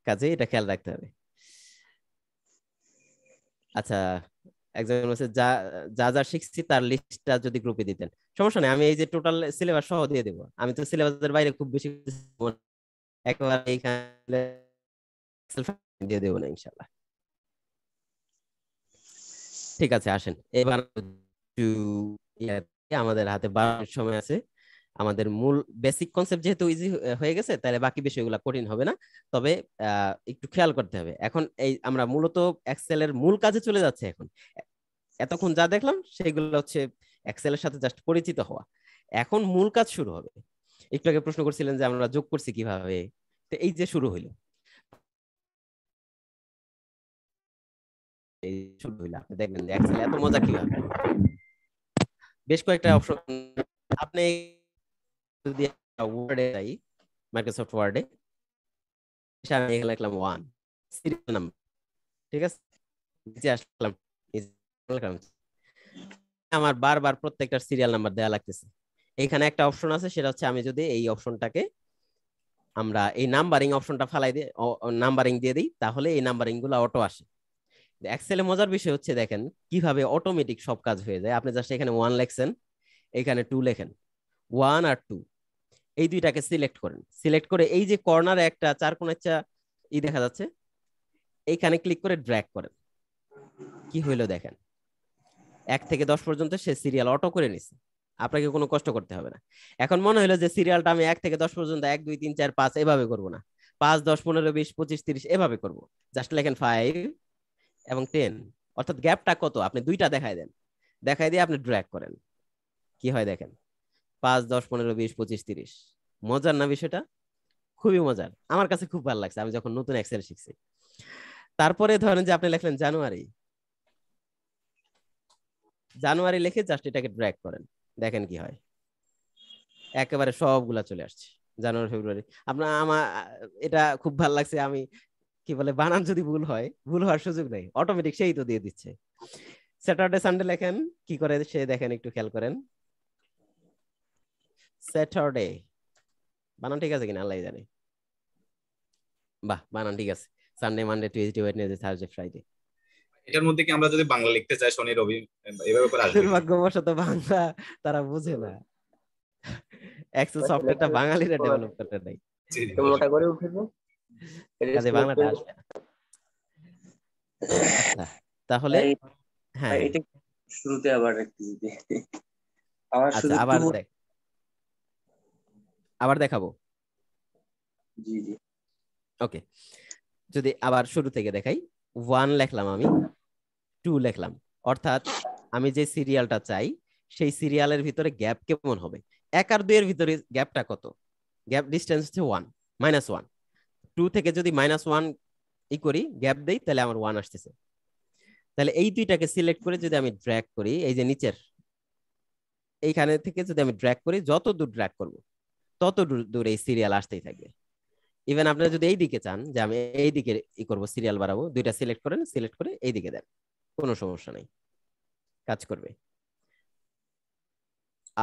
কাজে এটা খেয়াল রাখতে হবে। আচ্ছা, একজন বলছে যা যা যা শিখছি তার লিস্টটা যদি গ্রুপে দিতেন। সমস্যা নেই, আমি এই যে টোটাল সিলেবাস সহ দিয়ে দেবো। আমি তো সিলেবাসের বাইরে খুব বেশি একেবারে এইখানে দিয়ে দেবো না ইনশাল্লাহ। ঠিক আছে, আসেন এবার আমাদের হাতে 12 মিনিট সময় আছে। আমাদের মূল বেসিক কনসেপ্ট যেহেতু ইজি হয়ে গেছে, তাহলে বাকি বিষয়গুলো কঠিন হবে না। তবে একটু খেয়াল করতে হবে। এখন এই আমরা মূলত এক্সেলের মূল কাজে চলে যাচ্ছে এখন। এতক্ষণ যা দেখলাম সেগুলো হচ্ছে এক্সেলের সাথে জাস্ট পরিচিত হওয়া। এখন মূল কাজ শুরু হবে। একটু আগে প্রশ্ন করছিলেন যে আমরা যোগ করছি কিভাবে, তো এই যে শুরু হইলো, এই শুরু হইলো, আপনি দেখবেন যে এক্সেল এত মজা কিভাবে। বেশ কয়েকটা অপশন আপনি যদি ওয়ার্ডে যাই, মাইক্রোসফট ওয়ার্ডে আমি এখানে লিখলাম 1 সিরিয়াল নাম্বার, ঠিক আছে, নিচে আসলাম, আমার বারবার প্রত্যেকটা সিরিয়াল নাম্বার দেওয়া লাগতেছে। এখানে একটা অপশন আছে, সেটা হচ্ছে আমি যদি এই অপশনটাকে আমরা এই নাম্বারিং অপশনটা ফালাই দিয়ে নাম্বারিং দিয়ে দিই, তাহলে এই নাম্বারিং গুলো অটো আসে। এক্সেলে মজার বিষয় হচ্ছে দেখেন কিভাবে অটোমেটিক সব কাজ হয়ে যায়। আপনি জাস্ট এখানে 1 লেখছেন, এখানে 2 লেখেন, 1 আর 2 এই দুইটাকে সিলেক্ট করেন। সিলেক্ট করে এই যে কর্নারে একটা চার কোণের দেখা যাচ্ছে, এইখানে ক্লিক করে ড্র্যাগ করেন। কি হইলো দেখেন, 1 থেকে 10 পর্যন্ত সে সিরিয়াল অটো করে নিছে, আপনাকে কোনো কষ্ট করতে হবে না। এখন মনে হলো যে সিরিয়ালটা আমি 1 থেকে 10 পর্যন্ত 1 2 3 4 5 এভাবে করব না, 5 10 15 20 25 30 এভাবে করব। জাস্ট লেখেন 5 এবং 10, অর্থাৎ গ্যাপটা কত আপনি দুইটা দেখাই দেন, দেখাই দিয়ে আপনি ড্র্যাগ করেন। কি হয় দেখেন, 5 10 15 20 25 30। মজার না বিষয়টা? খুবই মজার, আমার কাছে খুব ভালো লাগছে আমি যখন নতুন এক্সেল শিখছি। তারপরে ধরেন যে আপনি লিখলেন জানুয়ারি, জানুয়ারি লিখে জাস্ট এটাকে ড্র্যাগ করেন, দেখেন কি হয়, একেবারে সবগুলা চলে আসছে জানুয়ারি ফেব্রুয়ারি। আপনার আমার এটা খুব ভালো লাগছে। আমি কি বলে, বানান যদি ভুল হয়, ভুল হওয়ার সুযোগ নেই, অটোমেটিক সেই তো দিয়ে দিচ্ছে। স্যাটারডে সানডে লেখেন, কি করে সে দেখেন, একটু খেয়াল করেন, স্যাটারডে বানান ঠিক আছে কিনা আল্লাহ জানে। বাহ, বানান ঠিক আছে। Sunday Monday Tuesday Wednesday Thursday Friday. এটার মধ্যে কি আমরা যদি বাংলা লিখতে চাই শনি রবি এভাবে করে আসবে? দুর্ভাগ্যবশত বাংলা তারা বুঝে না। এক্সেল সফটওয়্যারটা বাঙালিরা ডেভেলপ করতে নাই, জি, জি, মোটা করে উঠেছে কাজে বাংলাটা আসবে না। আচ্ছা তাহলে ভাই, হ্যাঁ এটা শুরুতে আবার একটু যদি আমার আচ্ছা শুধু আবার দেখাবো। জি জি ওকে, যদি আবার শুরু থেকে দেখাই, 1 লিখলাম আমি, 2 লিখলাম, অর্থাৎ আমি যে সিরিয়ালটা চাই সেই সিরিয়ালের ভিতরে গ্যাপ কেমন হবে, 1 আর 2 এর ভিতরে গ্যাপটা কত, গ্যাপ ডিসটেন্স হচ্ছে 1 -1, 2 থেকে যদি -1 ই করি গ্যাপ দেই তাহলে আমার 1 আসতেছে। তাহলে এই দুইটাকে সিলেক্ট করে যদি আমি ড্র্যাগ করি, এই যে নিচের এইখানে থেকে যদি আমি ড্র্যাগ করি, যত দূর ড্র্যাগ করব তত দূর এই সিরিয়াল আসতেই থাকবে। ইভেন আপনারা যদি এই দিকে চান যে আমি এই দিকে ই করবো, সিরিয়াল বাড়াবো, দুইটা সিলেক্ট করেন, সিলেক্ট করে এই দিকে দেন, কোনো সমস্যা নেই, কাজ করবে।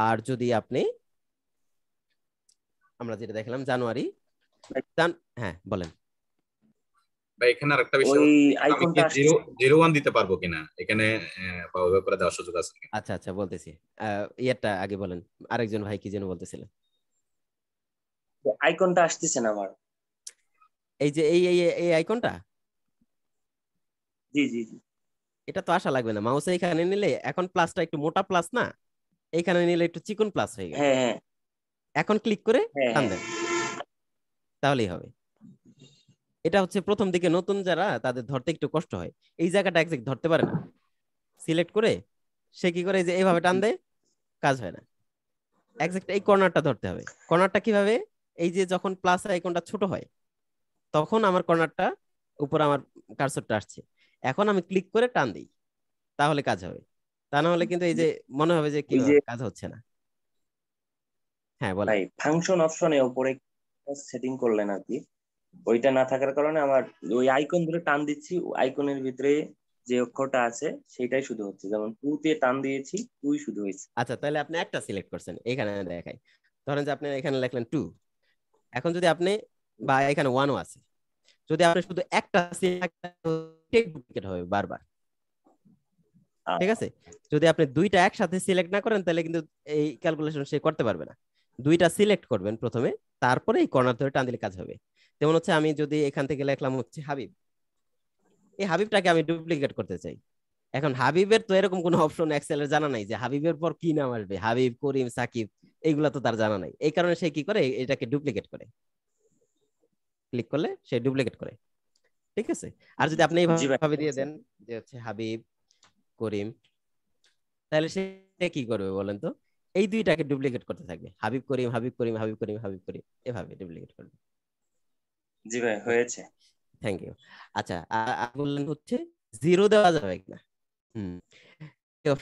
আর যদি আপনি, আমরা যেটা দেখলাম জানুয়ারি, হ্যাঁ বলেন ভাই এখানে আরেকটা বিষয় ওই হচ্ছে, আমি কি আইকনটা আসছে 0-1 দিতে পারবো কিনা এখানে, বা ওইভাবে করে দেওয়ার সুযোগ আছে কিনা? আচ্ছা আচ্ছা বলতেছি, ইয়েরটা আগে বলেন, আরেকজন ভাই কি যেন বলতেছিলেন। আইকনটা আসতেছে না আমার। এই যে এই আইকনটা, জি জি জি এটা তো আসা লাগবে না, মাউসে এখানে নিলে, এখন প্লাসটা একটু মোটা প্লাস না, এইখানে নিলে একটু চিকন প্লাস হয়ে গেল, হ্যাঁ হ্যাঁ এখন ক্লিক করে হ্যাঁ টান হ্যাঁ দেন, তাহলেই হবে। এটা হচ্ছে প্রথম দিকে নতুন যারা, তাদের ধরতে একটু কষ্ট হয়, এই জায়গাটা একজ্যাক্ট ধরতে পারে না, সিলেক্ট করে সে কি করে, যে এইভাবে টান দেয়, কাজ হয় না, একজ্যাক্ট এই কর্নারটা ধরতে হবে। কর্নারটা কিভাবে, এই যে যখন প্লাস আইকনটা ছোট হয় তখন আমার কর্নারটা উপর আমার কার্সরটা আসছে, এখন আমি ক্লিক করে টান দিই, তাহলে কাজ হবে, তা না হলে কিন্তু এই যে মনে হবে যে কি ওই যে কাজ হচ্ছে না। হ্যাঁ বলেন। ভাই ফাংশন অপশনে উপরে সেটিং করলেন আর কি, ওইটা না থাকার কারণে আমার ওই আইকন ধরে টান দিচ্ছি, আইকনের ভিতরে যে অক্ষরটা আছে সেটাই শুধু হচ্ছে, যেমন 2 তে টান দিয়েছি 2 শুধু হয়েছে। আচ্ছা তাহলে আপনি একটা সিলেক্ট করছেন, এখানে দেখাই, ধরেন যে আপনি এখানে লিখলেন 2, এখন যদি আপনি, বা এখানে 1ও আছে, যদি আপনি শুধু একটা ডুপ্লিকেট হবে বারবার, ঠিক আছে। যদি আপনি দুইটা একসাথে সিলেক্ট না করেন তাহলে কিন্তু এই ক্যালকুলেশন সে করতে পারবে না, দুইটা সিলেক্ট করবেন প্রথমে, তারপরে এই কর্নার ধরে টান দিলে কাজ হবে। যেমন হচ্ছে আমি যদি এখান থেকে লিখলাম হচ্ছে হাবিব, এই হাবিবটাকে আমি ডুপ্লিকেট করতে চাই, এখন হাবিবের তো এরকম কোনো অপশন এক্সেলের জানা নাই যে হাবিবের পর কি নাম আসবে, হাবিব, করিম, সাকিব, এইগুলা তো তার জানা নাই, এই কারণে সে কি করে, এটাকে ডুপ্লিকেট করে, ক্লিক করলে সে ডুপ্লিকেট করে, ঠিক আছে। আর যদি আপনি জি ভাই এইভাবে দিয়ে দেন যে হচ্ছে হাবিব, করিম, তাহলে সে কি করবে বলেন তো, এই দুইটাকে ডুপ্লিকেট করতে থাকবে, হাবিব করিম, হাবিব করিম, হাবিব করিম, হাবিব করিম, এভাবে ডুপ্লিকেট করবে। জি ভাই হয়েছে। Thank you. আচ্ছা বললেন হচ্ছে 0 দেওয়া যাবে কিনা, হুম, 1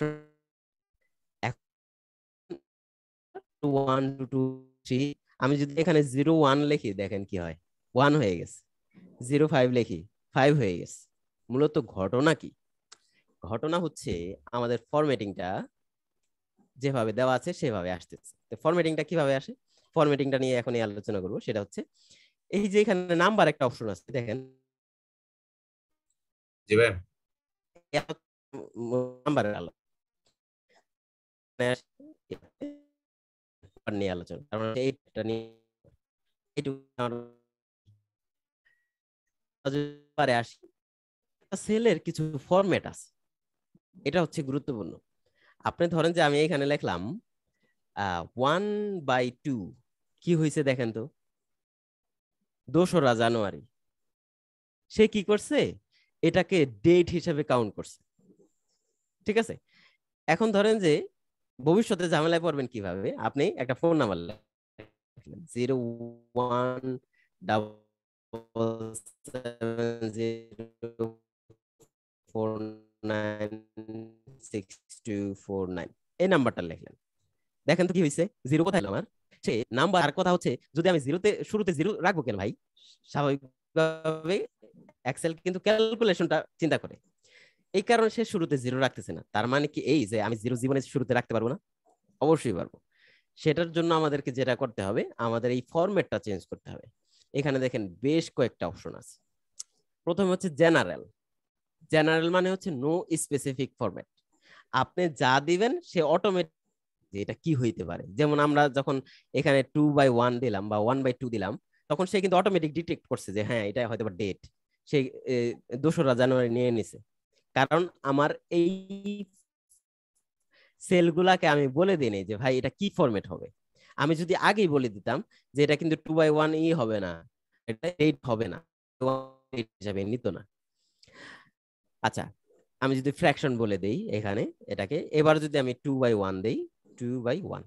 2 3, আমি যদি এখানে 0 1 লিখি দেখেন কি হয়, 1 হয়ে গেছে, 0 5 লিখি 5 হয়ে গেছে। মূলত ঘটনা কি, ঘটনা হচ্ছে আমাদের ফরম্যাটিংটা যেভাবে দেওয়া আছে সেভাবে আসতেছে। তো ফরম্যাটিংটা কিভাবে আসে, ফরম্যাটিংটা নিয়ে এখন আলোচনা করব, সেটা হচ্ছে এই যে এখানে নাম্বার একটা অপশন আছে দেখেন, জি ভাই নাম্বারের নিয়ে আলোচনা, কারণ এইটা নিয়ে আসি, সেলের কিছু ফরম্যাট আছে, এটা হচ্ছে গুরুত্বপূর্ণ। আপনি ধরেন যে আমি এখানে লিখলাম 1/2, কি হয়েছে দেখেন তো, 2রা জানুয়ারি, সে কি করছে, এটাকে ডেট হিসেবে কাউন্ট করছে, ঠিক আছে। এখন ধরেন যে ভবিষ্যতে ঝামেলায় পড়বেন কিভাবে, আপনি একটা ফোন নাম্বার লিখলেন 01770496249, এই নাম্বারটা লিখলেন, দেখেন তো কি হয়েছে, 0 কোথায় আমার সে নাম্বার। আর কথা হচ্ছে যদি আমি শুরুতে 0 রাখবো কেন ভাই, স্বাভাবিকভাবে এক্সেল কিন্তু ক্যালকুলেশনটা চিন্তা করে, এই কারণে সে শুরুতে 0 রাখতেছে না। তার মানে কি এই যে আমি 0 জীবনে শুরুতে রাখতে পারবো না, অবশ্যই পারবো। সেটার জন্য আমাদেরকে যেটা করতে হবে, আমাদের এই ফরম্যাটটা চেঞ্জ করতে হবে। এখানে দেখেন বেশ কয়েকটা অপশন আছে। প্রথমে হচ্ছে জেনারেল, জেনারেল মানে হচ্ছে নো স্পেসিফিক ফরম্যাট, আপনি যা দিবেন সে অটোমেটিক যে এটা কি হইতে পারে। যেমন আমরা যখন এখানে 2/1 দিলাম বা 1/2 দিলাম, তখন সে কিন্তু অটোমেটিক ডিটেক্ট করছে যে হ্যাঁ এটা হয়তো বা ডেট, সে 2রা জানুয়ারি নিয়ে নিছে। কারণ আমার এই সেলগুলাকে আমি বলে দিই নাই যে ভাই এটা কি ফরম্যাট হবে। আমি যদি আগেই বলে দিতাম যে এটা কিন্তু 2/1 হবে না, এটা 8 হবে না, 8 হিসাবে নিত না। আচ্ছা, আমি যদি ফ্র্যাকশন বলে দেই এখানে এটাকে, এবার যদি আমি 2/1 দেই, 2/1,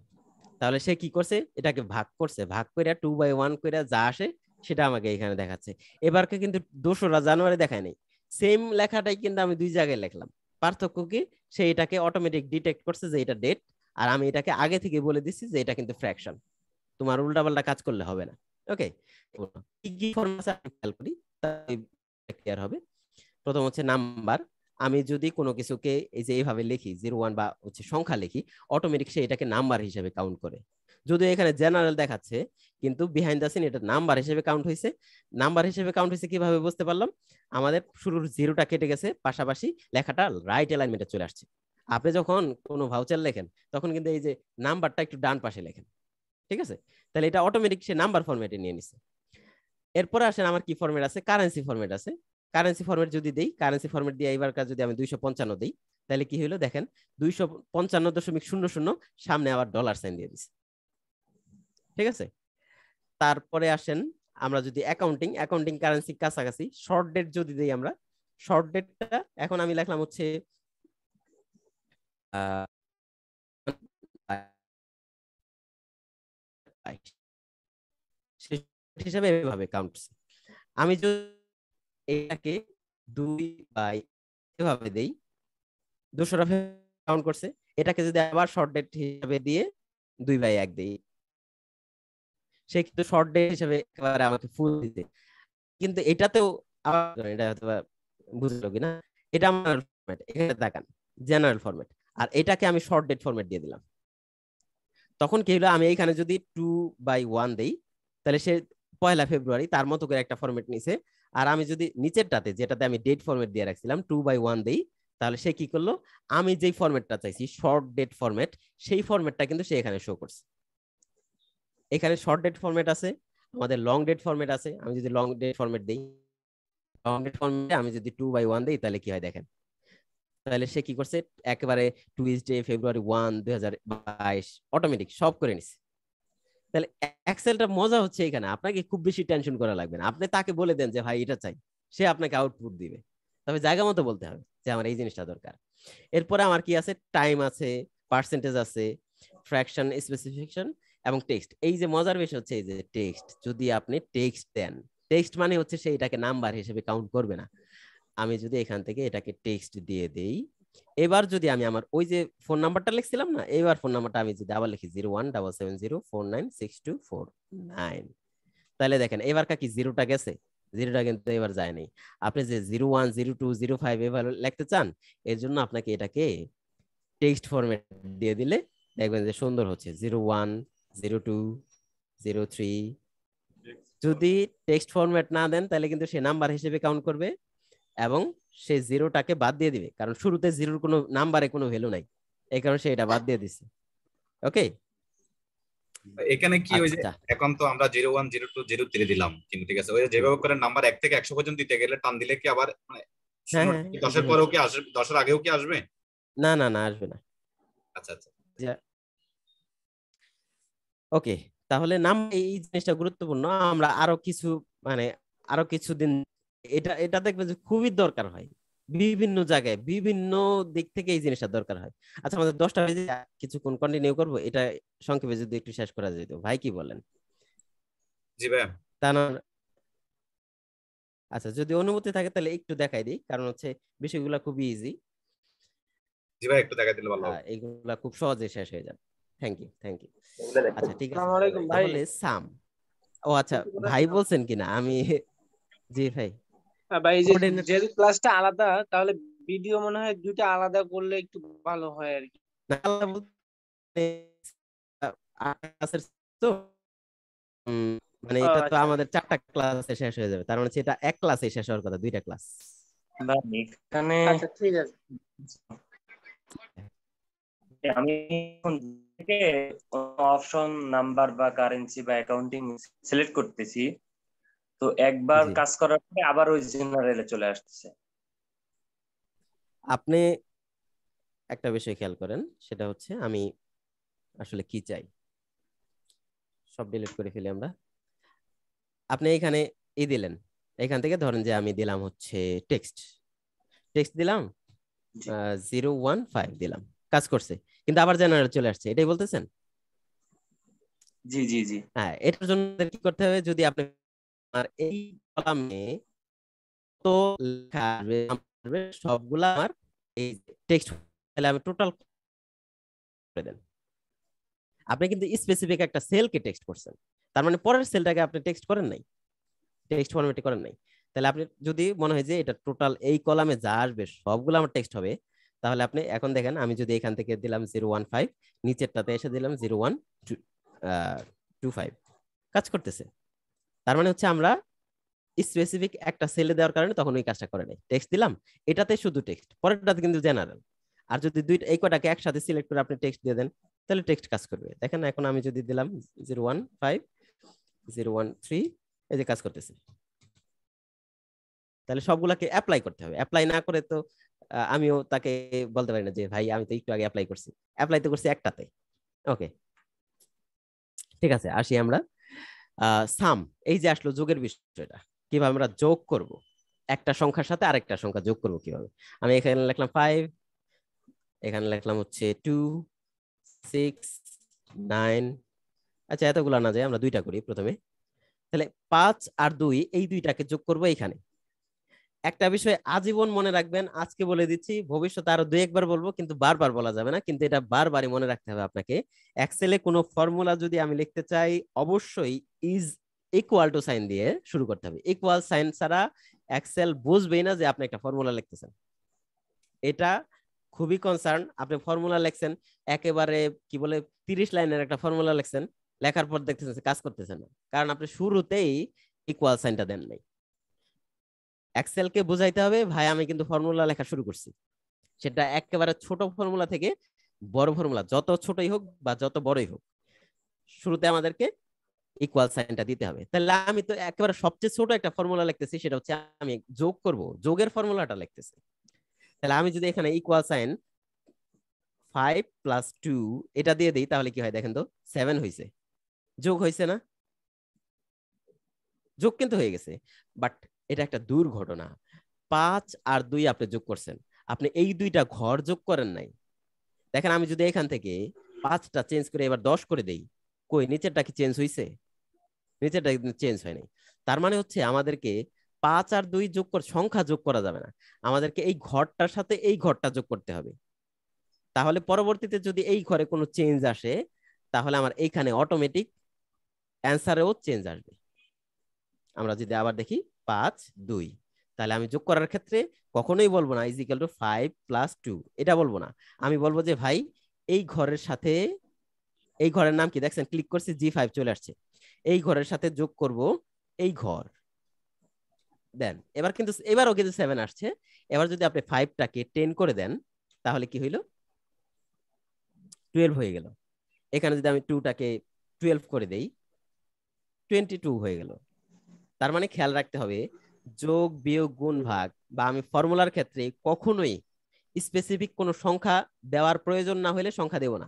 তাহলে সে কি করছে, এটাকে ভাগ করছে, ভাগ করে 2/1 করে যা আসে সেটা আমাকে এখানে দেখাচ্ছে। এবারকে কিন্তু 2রা জানুয়ারি দেখায় নাই, সেম লেখাটাই কিন্তু আমি দুই জায়গায় লিখলাম। পার্থক্য কি, সে এটাকে অটোমেটিক ডিটেক্ট করছে যে এটা ডেট, আর আমি এটাকে আগে থেকে বলে দিচ্ছি যে এটা কিন্তু ফ্র্যাকশন। তোমার উল্টাপাল্টা কাজ করলে হবে না। ওকে, কি ফরম্যাট আমি খেয়াল করি তাই ক্লিয়ার হবে। প্রথম হচ্ছে নাম্বার। আমি যদি কোনো কিছুকে এই যে এইভাবে লিখি 01 বা হচ্ছে সংখ্যা লিখি, অটোমেটিক সে এটাকে নাম্বার হিসেবে কাউন্ট করে। যদিও এখানে জেনারেল দেখাচ্ছে, কিন্তু বিহাইন্ড দ্য সিন এটা নাম্বার হিসেবে কাউন্ট হয়েছে। নাম্বার হিসেবে কাউন্ট হয়েছে কিভাবে বুঝতে পারলাম, আমাদের শুরুর 0টা কেটে গেছে, পাশাপাশি লেখাটা রাইট অ্যালাইনমেন্টে চলে আসছে। আপনি যখন কোনো ভাউচার লেখেন তখন কিন্তু এই যে নাম্বারটা একটু ডান পাশে লেখেন, ঠিক আছে? তাহলে এটা অটোমেটিক সে নাম্বার ফরম্যাটে নিয়ে নিছে। এরপরে আসেন আমার কি ফরম্যাট আছে, কারেন্সি ফরম্যাট আছে। কারেন্সি ফরম্যাট যদি দেই, কারেন্সি ফরম্যাট দিয়ে এবার যদি আমি 255 দেই, তাহলে কি হলো দেখেন, 255.00 সামনে আবার ডলার সাইন দিয়ে দিছে, ঠিক আছে? তারপরে আসেন আমরা যদি অ্যাকাউন্টিং কারেন্সি কাছাকাছি, শর্ট ডেট যদি দেই আমরা, শর্ট ডেটটা এখন আমি লিখলাম হচ্ছে হিসাবে এভাবে কাউন্ট। আমি যদি এটাকে 2 এভাবে দেই, 200টা কাউন্ট করছে, এটাকে যদি আবার শর্ট ডেট হিসাবে দিয়ে 2/1 দেই, সে কিন্তু শর্ট ডেট হিসাবে একেবারে আমাকে ফুল দিতে। কিন্তু এটাতেও আবার এটা হয়তো বুঝলো কিনা, এটা আমার ফরম্যাট, এখানে তাকান জেনারেল ফরম্যাট, আর এটাকে আমি শর্ট ডেট ফরম্যাট দিয়ে দিলাম। তখন কি হলো, আমি এইখানে যদি 2/1 দেই, তাহলে সে 1 ফেব্রুয়ারি তার মতো করে একটা ফরম্যাট নিছে। আর আমি যদি নিচেরটাতে, যেটাতে আমি ডেট ফরম্যাট দিয়ে রাখছিলাম, 2/1 দেই, তাহলে সে কি করলো, আমি যেই ফরম্যাটটা চাইছি শর্ট ডেট ফরম্যাট, সেই ফরম্যাটটা কিন্তু সে এখানে শো করছে। এখানে শর্ট ডেট ফরম্যাট আছে, আমাদের লং ডেট ফরম্যাট আছে। আমি যদি লং ডেট ফরম্যাট দেই, লং ডেট ফরম্যাটে আমি যদি 2/1 দেই, তাহলে কি হয় দেখেন, তাহলে সে কি করছে, একেবারে টুইসডে ফেব্রুয়ারি 1, 2022 অটোমেটিক সব করে নিছে। তাহলে এক্সেলটা মজা হচ্ছে এখানে, আপনাকে খুব বেশি টেনশন করা লাগবে না। আপনি তাকে বলে দেন যে ভাই এটা চাই, সে আপনাকে আউটপুট দিবে, তবে জায়গা মতো বলতে হবে যে আমার এই জিনিসটা দরকার। এরপরে আমার কি আছে, টাইম আছে, পার্সেন্টেজ আছে, ফ্র্যাকশন, স্পেসিফিকেশন এবং টেক্সট। এই যে মজার বিষয় হচ্ছে এই যে টেক্সট, যদি আপনি টেক্সট দেন, টেক্সট মানে হচ্ছে সে এটাকে নাম্বার হিসেবে কাউন্ট করবে না। আমি যদি এখান থেকে এটাকে টেক্সট দিয়ে দেই, এবার যদি আমি আমার ওই যে ফোন নাম্বারটা লিখছিলাম না, এবার ফোন নাম্বারটা আমি যদি আবার লিখি 0177049629, তাহলে দেখেন এবার কি 0টা গেছে, 0টা কিন্তু এবার যায় নাই। আপনি যে 01, 02, 05 এবার লিখতে চান, এর জন্য আপনাকে এটাকে টেক্সট ফরম্যাট দিয়ে দিলে দেখবেন যে সুন্দর হচ্ছে 01, 02, 03। যদি টেক্সট ফরম্যাট না দেন তাহলে কিন্তু সে নাম্বার হিসেবে কাউন্ট করবে এবং সে 0টাকে বাদ দিয়ে দিবে, কারণ শুরুতে 0-র কোনো নাম্বারে কোনো ভ্যালু নাই, এই কারণে সে এটা বাদ দিয়ে দিছে। ওকে, এখানে কি ওই যে এখন তো আমরা 01, 02, 03 দিলাম, কিন্তু ঠিক আছে, ওই যেভাবে করে নাম্বার 1 থেকে 100 পর্যন্ত দিতে গেলে টান দিলে কি আবার মানে 10-এর পরেও কি আসবে, 10-এর আগেও কি আসবে? না না না, আসবে না। আচ্ছা আচ্ছা, ওকে, তাহলে নাম এই জিনিসটা গুরুত্বপূর্ণ। আমরা আরো কিছু মানে আরো কিছুদিন এটা দেখবে যে খুবই দরকার হয়, বিভিন্ন জায়গায় বিভিন্ন দিক থেকে এই জিনিসটা দরকার হয়। আচ্ছা, আমাদের 10টা বাজে, কিছুক্ষণ কন্টিনিউ করবো, এটা সংক্ষেপে যদি একটু শেষ করা যেত, ভাই কি বলেন? জি ভাই। তা না, আচ্ছা যদি অনুমতি থাকে তাহলে একটু দেখাই দিই, কারণ হচ্ছে বিষয়গুলো খুবই ইজি। জি ভাই, একটু দেখাই দিলে ভালো হবে। এইগুলা খুব সহজে শেষ হয়ে যাবে। Thank you. আচ্ছা ঠিক আছে, আসসালামু আলাইকুম ভাই। তাহলে সাম, ও আচ্ছা ভাই বলছেন কিনা, আমি জি ভাই। ভাই যেহেতু ক্লাসটা আলাদা, তাহলে ভিডিও মনে হয় দুইটা আলাদা করলে একটু ভালো হয় আর কি। তো মানে এটা তো আমাদের 4টা ক্লাসে শেষ হয়ে যাবে, তার মানে এটা এক ক্লাসে শেষ হওয়ার কথা, 2টা ক্লাস। এখানে আচ্ছা ঠিক আছে। আমি এখন থেকে অপশন নাম্বার বা কারেন্সি বা অ্যাকাউন্টিং সিলেক্ট করতেছি, তো একবার জি কাজ করার পরে আবার ওই জেনারেলে চলে আসতেছে। আপনি একটা বিষয় খেয়াল করেন, সেটা হচ্ছে আমি আসলে কি চাই, সব ডিলিট করে ফেলি আমরা। আপনি এখানে দিলেন, এখান থেকে ধরেন যে আমি দিলাম হচ্ছে টেক্সট টেক্সট দিলাম জি 015 দিলাম, কাজ করছে, কিন্তু আবার জেনারেল চলে আসছে, এটাই বলতেছেন? জি জি জি হ্যাঁ, এটার জন্য কি করতে হবে, যদি আপনি আর এই কলামে তো লেখা আসবে সবগুলা আমার এই টেক্সট, তাহলে আমি টোটাল করে দেন। আপনি কিন্তু স্পেসিফিক একটা সেলকে টেক্সট করছেন, তার মানে পরের সেলটাকে আপনি টেক্সট করেন নাই, টেক্সট ফরম্যাটে করেন নাই। তাহলে আপনি যদি মনে হয় যে এটা টোটাল এই কলামে যা আসবে সবগুলো আমার টেক্সট হবে, তাহলে আপনি এখন দেখেন আমি যদি এখান থেকে দিলাম 015, নিচেরটাতে এসে দিলাম 0125, কাজ করতেছে। তার মানে হচ্ছে আমরা স্পেসিফিক একটা সেলে দেওয়ার কারণে তখন ওই কাজটা করে নাই, টেক্সট দিলাম, এটাতে শুধু টেক্সট, পরেরটাতে কিন্তু জেনারেল। আর যদি দুইটা এই কটাকে একসাথে সিলেক্ট করে আপনি টেক্সট দিয়ে দেন, তাহলে টেক্সট কাজ করবে। দেখেন এখন আমি যদি দিলাম 015, 013, এই যে কাজ করতেছে। তাহলে সবগুলাকে অ্যাপ্লাই করতে হবে, অ্যাপ্লাই না করে তো আমিও তাকে বলতে পারি না যে ভাই আমি তো একটু আগে অ্যাপ্লাই করছি, অ্যাপ্লাই তো করছি একটাতে। ওকে, ঠিক আছে, আসি আমরা সাম, এই যে আসলো যোগের বিষয়টা, কিভাবে আমরা যোগ করব, একটা সংখ্যার সাথে আরেকটা সংখ্যা যোগ করব কিভাবে। আমি এখানে লিখলাম 5, এখানে লিখলাম হচ্ছে 2, 6, 9, আচ্ছা এতগুলা না যায়, আমরা দুইটা করি প্রথমে। তাহলে 5 আর 2 এই দুইটাকে যোগ করব এখানে। একটা বিষয় আজীবন মনে রাখবেন, আজকে বলে দিচ্ছি, ভবিষ্যতে আরো দুই একবার বলবো, কিন্তু বারবার বলা যাবে না, কিন্তু এটা বারবারই মনে রাখতে হবে আপনাকে। এক্সেলে কোনো ফর্মুলা যদি আমি লিখতে চাই, অবশ্যই ইজ ইকুয়াল টু সাইন দিয়ে শুরু করতে হবে। ইকুয়াল সাইন ছাড়া এক্সেল বুঝবেই না যে আপনি একটা ফর্মুলা লিখতেছেন। এটা খুবই কনসার্ন, আপনি ফর্মুলা লিখছেন একেবারে কি বলে 30 লাইনের একটা ফর্মুলা লিখছেন, লেখার পর দেখতেছেন কাজ করতেছেন না, কারণ আপনি শুরুতেই ইকুয়াল সাইনটা দেন নাই। এক্সেলকে বুঝাইতে হবে ভাই আমি কিন্তু ফর্মুলা লেখা শুরু করছি, সেটা একেবারে ছোট ফর্মুলা থেকে বড় ফর্মুলা, যত ছোটই হোক বা যত বড়ই হোক, শুরুতে আমাদেরকে ইকুয়াল সাইনটা দিতে হবে। তাহলে আমি তো একেবারে সবচেয়ে ছোট একটা ফর্মুলা লিখতেছি, সেটা হচ্ছে আমি যোগ করব, যোগের ফর্মুলাটা লিখতেছি। তাহলে আমি যদি এখানে ইকুয়াল সাইন 5 + 2 এটা দিয়ে দিই, তাহলে কি হয় দেখেন তো, 7 হয়েছে, যোগ হয়েছে না? যোগ কিন্তু হয়ে গেছে, বাট এটা একটা দুর্ঘটনা। 5 আর 2 আপনি যোগ করছেন, আপনি এই দুইটা ঘর যোগ করেন নাই। দেখেন আমি যদি এখান থেকে 5টা চেঞ্জ করে এবার 10 করে দেই, কই নিচেরটা কি চেঞ্জ হয়েছে? নিচেরটা কিন্তু চেঞ্জ হয় নাই। তার মানে হচ্ছে আমাদেরকে 5 আর 2 যোগ করে সংখ্যা যোগ করা যাবে না, আমাদেরকে এই ঘরটার সাথে এই ঘরটা যোগ করতে হবে। তাহলে পরবর্তীতে যদি এই ঘরে কোনো চেঞ্জ আসে, তাহলে আমার এইখানে অটোমেটিক অ্যান্সারেও চেঞ্জ আসবে। আমরা যদি আবার দেখি 5, 2, তাহলে আমি যোগ করার ক্ষেত্রে কখনোই বলবো না ইজ ইকুয়াল টু 5 + 2, এটা বলবো না। আমি বলবো যে ভাই এই ঘরের সাথে এই ঘরের নাম কি দেখছেন, ক্লিক করছি G5 চলে আসছে, এই ঘরের সাথে যোগ করব এই ঘর, দেন এবার কিন্তু এবারও কিন্তু 7 আসছে। এবার যদি আপনি 5টাকে 10 করে দেন, তাহলে কি হইল, 12 হয়ে গেল। এখানে যদি আমি 2টাকে 12 করে দেই, 22 হয়ে গেল। তার মানে খেয়াল রাখতে হবে, যোগ বিয়োগ গুণ ভাগ বা আমি ফর্মুলার ক্ষেত্রে কখনোই স্পেসিফিক কোনো সংখ্যা দেওয়ার প্রয়োজন না হলে সংখ্যা দেব না।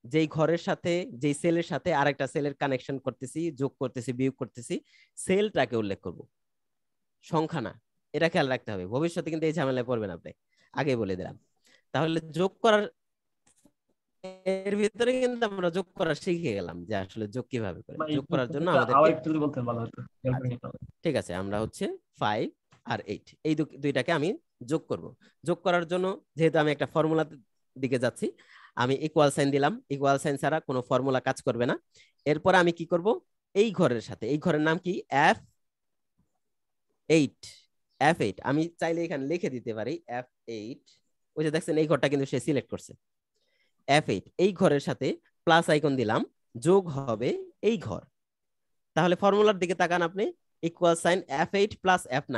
যেই ঘরের সাথে যেই সেলের সাথে আরেকটা সেলের কানেকশন করতেছি, যোগ করতেছি, বিয়োগ করতেছি, সেলটাকে উল্লেখ করব, সংখ্যা না। এটা খেয়াল রাখতে হবে, ভবিষ্যতে কিন্তু এই ঝামেলায় পড়বেন আপনি, আগে বলে দিলাম। তাহলে যোগ করার এর ভিতরে কিন্তু আমরা যোগ করা শিখে গেলাম যে আসলে যোগ কিভাবে করে। যোগ করার জন্য আমাদেরকে আচ্ছা, ঠিক আছে, আমরা হচ্ছে 5 আর 8 এই দুইটাকে আমি যোগ করব। যোগ করার জন্য যেহেতু আমি একটা ফর্মুলা দিকে যাচ্ছি, আমি ইকুয়াল সাইন দিলাম, ইকুয়াল সাইন ছাড়া কোনো ফর্মুলা কাজ করবে না। এরপর আমি কি করব, এই ঘরের সাথে, এই ঘরের নাম কি F8, F8 আমি চাইলে এখানে লিখে দিতে পারি F8, ওই যে দেখছেন এই ঘরটা কিন্তু সে সিলেক্ট করছে, F8 এই ঘরের সাথে প্লাস আইকন দিলাম, যোগ হবে এই ঘর। তাহলে ফর্মুলার দিকে তাকান আপনি, ইকুয়াল সাইন F8 + F9,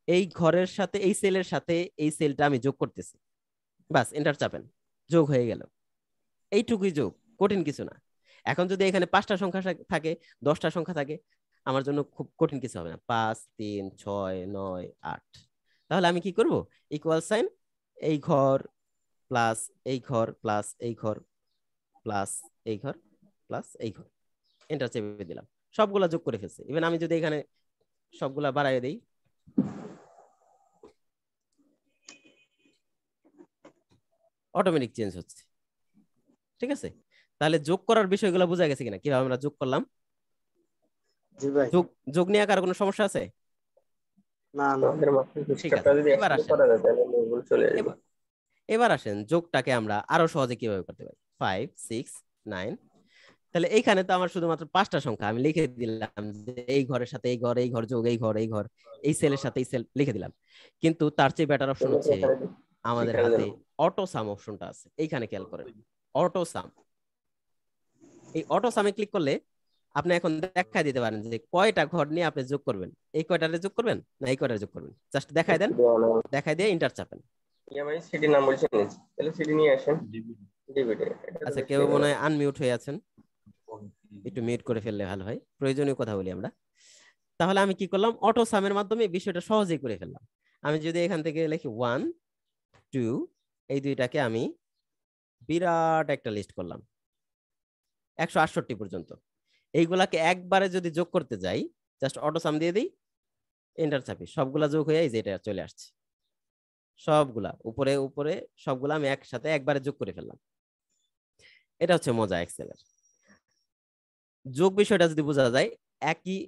এই ঘরের সাথে এই সেলের সাথে এই সেলটা আমি যোগ করতেছি, বাস এন্টার চাপেন, যোগ হয়ে গেল। এইটুকুই যোগ, কঠিন কিছু না। এখন যদি এখানে 5টা সংখ্যা থাকে, 10টা সংখ্যা থাকে, আমার জন্য খুব কঠিন কিছু হবে না। 5 3 6 9 8, তাহলে আমি কি করব, ইকুয়াল সাইন এই ঘর প্লাস এই ঘর প্লাস এই ঘর প্লাস এই ঘর প্লাস এই ঘর, এন্টার চেপে দিলাম, সবগুলা যোগ করে ফেলছে। ইভেন আমি যদি এখানে সবগুলা বাড়াই দেই, অটোমেটিক চেঞ্জ হচ্ছে। ঠিক আছে, তাহলে যোগ করার বিষয়গুলো বোঝা গেছে কিনা, কিভাবে আমরা যোগ করলাম। জি ভাই। যোগ যোগ নিয়ে কার কোনো সমস্যা আছে? না না, ঠিক আছে, এবার আসেন, এবার আসেন যোগটাকে আমরা আরো সহজে কিভাবে করতে পারি। 5 6 9, তাহলে এইখানে তো আমার শুধুমাত্র 5টা সংখ্যা, আমি লিখে দিলাম যে এই ঘরের সাথে এই ঘর, এই ঘর যোগ এই ঘর, এই ঘর এই সেলের সাথে এই সেল লিখে দিলাম। কিন্তু তার চেয়ে বেটার অপশন হচ্ছে আমাদের হাতে অটো সাম অপশনটা আছে। এইখানে খেয়াল করেন, অটো সাম। এই অটো সামে ক্লিক করলে আপনি এখন দেখাই দিতে পারেন যে কয়টা ঘর নিয়ে আপনি যোগ করবেন, এই কয়টারে যোগ করবেন না এই কয়টারে যোগ করবেন, জাস্ট দেখাই দেন, দেখাই দিয়ে এন্টার চাপেন। ভাই সিডি নাম বলছেন, তাহলে সিডি নিয়ে আসেন। আচ্ছা, কেউ মনে হয় আনমিউট হয়ে আছেন, একটু মিউট করে ফেললে ভালো হয়, প্রয়োজনীয় কথা বলি আমরা। তাহলে আমি কি করলাম, অটো সামের মাধ্যমে বিষয়টা সহজেই করে ফেললাম। আমি যদি এখান থেকে লিখি 1 2, এই দুইটাকে আমি বিরাট একটা লিস্ট করলাম 168 পর্যন্ত। এইগুলাকে একবারে যদি যোগ করতে যাই, জাস্ট অটো সাম দিয়ে দিই, এন্টার চাপি, সবগুলা যোগ হয়ে এই যে এটা চলে আসছে, সবগুলা উপরে উপরে সবগুলা আমি একসাথে একবারে যোগ করে ফেললাম। এটা হচ্ছে মজা এক্সেলের। যোগ বিষয়টা যদি বোঝা যায়, একই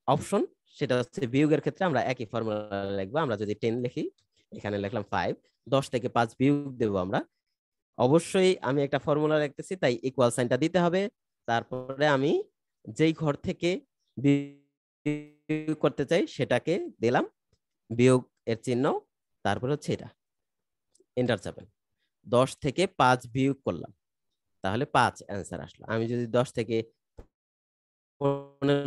অপশন, সেটা হচ্ছে বিয়োগের ক্ষেত্রে আমরা একই ফর্মুলা লিখবো। আমরা যদি 10 লিখি, এখানে লিখলাম 5, 10 থেকে 5 বিয়োগ দেবো আমরা। অবশ্যই আমি একটা ফর্মুলা লিখতেছি, তাই ইকুয়াল সাইনটা দিতে হবে। তারপরে আমি যেই ঘর থেকে বিয়োগ করতে চাই সেটাকে দিলাম, বিয়োগ এর চিহ্ন, তারপরে হচ্ছে এটা, এন্টার চাপেন। 10 থেকে 5 বিয়োগ করলাম, তাহলে 5 অ্যান্সার আসলো। আমি যদি 10 থেকে 15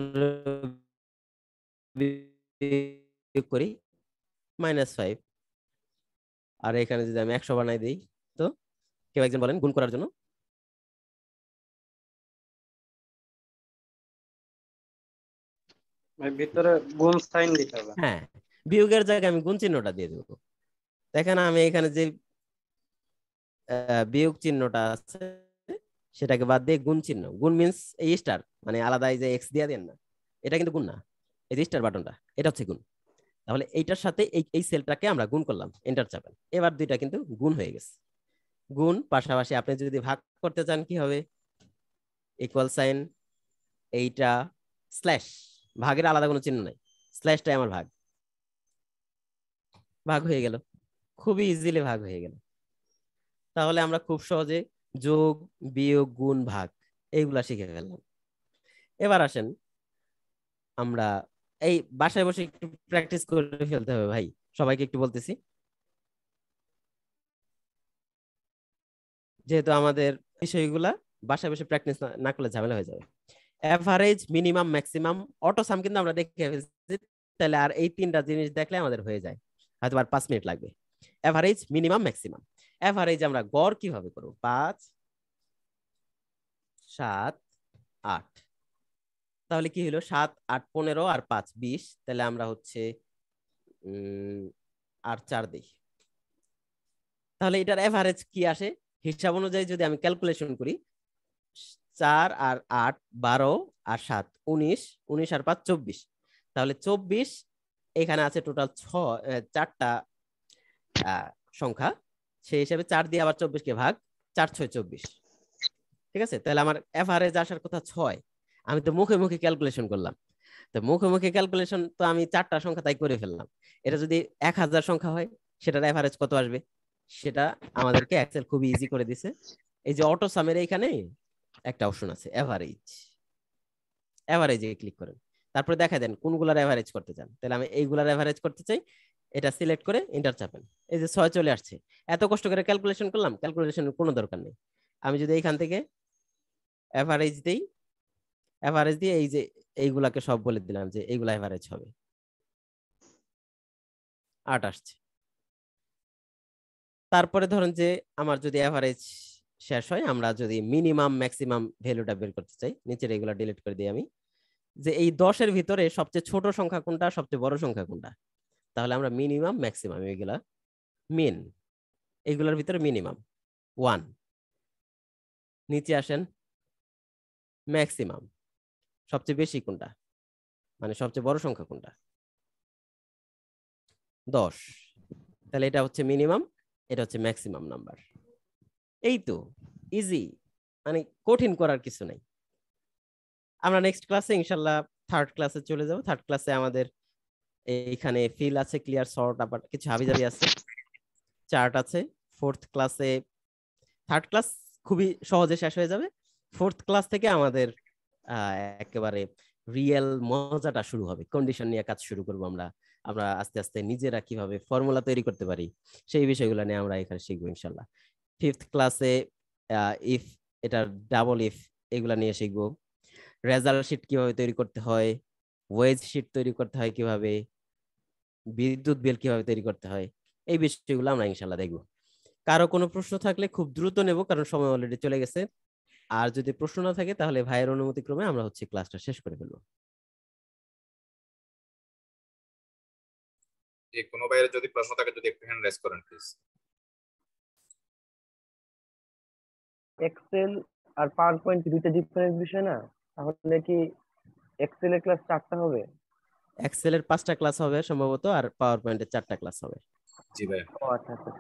বিয়োগ করি, -5। আর এখানে যদি আমি 100 বানাই দিই, তো কেউ একজন বলেন গুণ করার জন্য। ভিতরে গুণ সাইন দিতে হবে। হ্যাঁ, বিয়োগের জায়গায় আমি গুণ চিহ্নটা দিয়ে দেবো। দেখেন আমি এখানে যে বিয়োগ চিহ্নটা আছে সেটাকে বাদ দিয়ে গুণ চিহ্ন, গুণ মিন্স এই স্টার, মানে আলাদা এই যে এক্স দিয়ে দেন না, এটা কিন্তু গুণ না, এই যে স্টার বাটনটা এটা হচ্ছে গুণ। তাহলে এইটার সাথে এই সেলটাকে আমরা গুণ করলাম, এন্টার চাপেন। এবার দুইটা কিন্তু গুণ হয়ে গেছে। গুণ পাশাপাশি আপনি যদি ভাগ করতে চান কি হবে, ইকুয়াল সাইন এইটা স্ল্যাশ, ভাগের আলাদা কোনো চিহ্ন নাই, স্ল্যাশটাই আমার ভাগ, ভাগ হয়ে গেল, খুবই ইজিলি ভাগ হয়ে গেল। তাহলে আমরা খুব সহজে যোগ বিয়োগ গুণ ভাগ এইগুলা শিখে ফেললাম। এবার আসেন আমরা এই বাসায় বসে একটু প্র্যাকটিস করে ফেলতে হবে ভাই, সবাইকে একটু বলতেছি, যেহেতু আমাদের বিষয়গুলা বাসায় বসে প্র্যাকটিস না করলে ঝামেলা হয়ে যাবে। এভারেজ, মিনিমাম, ম্যাক্সিমাম, অটো সাম কিন্তু আমরা দেখে ফেলছি, তাহলে আর এই তিনটা জিনিস দেখলে আমাদের হয়ে যায়, হয়তো আর 5 মিনিট লাগবে। Average, minimum, maximum. এভারেজ আমরা গড় কিভাবে করব, 5 7 8, তাহলে কি হলো 7 8 15 আর 5 20, তাহলে আমরা হচ্ছে আর 4 দিই, তাহলে এটার এভারেজ কি আসে হিসাব অনুযায়ী যদি আমি ক্যালকুলেশন করি, 4 আর 8 12 আর 7 19, 19 আর 5 24, তাহলে 24 এখানে আছে টোটাল 4টা সংখ্যা, সেই হিসাবে 4 দিয়ে আবার 24 কে ভাগ, 4 6 24। ঠিক আছে, তাহলে আমার এভারেজ আসার কথা 6। আমি তো মুখে মুখে ক্যালকুলেশন করলাম, তো মুখে মুখে ক্যালকুলেশন তো আমি 4টা সংখ্যা তাই করে ফেললাম। এটা যদি 1000 সংখ্যা হয়, সেটার এভারেজ কত আসবে, সেটা আমাদেরকে এক্সেল খুবই ইজি করে দিছে। এই যে অটো সামের এইখানে একটা অপশন আছে এভারেজ, এভারেজে ক্লিক করেন, তারপরে দেখা দেন কোনগুলার এভারেজ করতে চান। তাহলে আমি এইগুলার এভারেজ করতে চাই, এটা সিলেক্ট করে এন্টার চাপেন, এই যে 6 চলে আসছে। এত কষ্ট করে ক্যালকুলেশন করলাম, ক্যালকুলেশনের কোনো দরকার নেই। আমি যদি এইখান থেকে এভারেজ দেই, এভারেজ দিয়ে এই যে এইগুলাকে সব বলে দিলাম যে এইগুলা এভারেজ হবে, 8 আসছে। তারপরে ধরেন যে আমার যদি এভারেজ শেষ হয়, আমরা যদি মিনিমাম ম্যাক্সিমাম ভ্যালুটা বের করতে চাই, নিচের এগুলা ডিলিট করে দিই আমি, যে এই 10-এর ভিতরে সবচেয়ে ছোট সংখ্যা কোনটা, সবচেয়ে বড় সংখ্যা কোনটা, তাহলে আমরা মিনিমাম ম্যাক্সিমাম এগুলা মিন, এইগুলোর ভিতরে মিনিমাম 1, নিচে আসেন ম্যাক্সিমাম, সবচেয়ে বেশি কোনটা, মানে সবচেয়ে বড় সংখ্যা কোনটা, 10, তাহলে এটা হচ্ছে মিনিমাম, এটা হচ্ছে ম্যাক্সিমাম নাম্বার। এই তো ইজি, মানে কঠিন করার কিছু নাই। আমরা নেক্সট ক্লাসে ইনশাল্লাহ থার্ড ক্লাসে চলে যাব। থার্ড ক্লাসে আমাদের এইখানে ফিল আছে, ক্লিয়ার সর্ট, আবার কিছু হাবিজাবি আছে, চার্ট আছে। ফোর্থ ক্লাসে, থার্ড ক্লাস খুবই সহজে শেষ হয়ে যাবে। ফোর্থ ক্লাস থেকে আমাদের একেবারে রিয়েল মজাটা শুরু হবে, কন্ডিশন নিয়ে কাজ শুরু করবো আমরা। আমরা আস্তে আস্তে নিজেরা কিভাবে ফর্মুলা তৈরি করতে পারি সেই বিষয়গুলো নিয়ে আমরা এখানে শিখবো ইনশাল্লাহ। ফিফথ ক্লাসে ইফ, এটা ডাবল ইফ, এগুলা নিয়ে শিখবো। রেজাল্ট শিট কিভাবে তৈরি করতে হয়, ওয়েজ শিট তৈরি করতে হয় কিভাবে, বিদ্যুৎ বিল কিভাবে তৈরি করতে হয়, এই বিষয়গুলো আমরা ইনশাল্লাহ দেখবো। কারো কোনো প্রশ্ন থাকলে খুব দ্রুত নেব, কারণ সময় অলরেডি চলে গেছে। আর যদি প্রশ্ন না থাকে তাহলে ভাইয়ের অনুমতি ক্রমে আমরা হচ্ছে ক্লাসটা শেষ করে ফেলবো। যে কোনো ভাইয়ের যদি প্রশ্ন থাকে যদি একটু হ্যান্ড রেজ করেন প্লিজ। এক্সেল আর পাওয়ার পয়েন্ট দুইটা ডিফারেন্স বিষয় না? তাহলে কি এক্সেল এর ক্লাস 4টা হবে? এক্সেল এর 5টা ক্লাস হবে সম্ভবত, আর পাওয়ার পয়েন্টের 4টা ক্লাস হবে। জি ভাই। ও আচ্ছা আচ্ছা।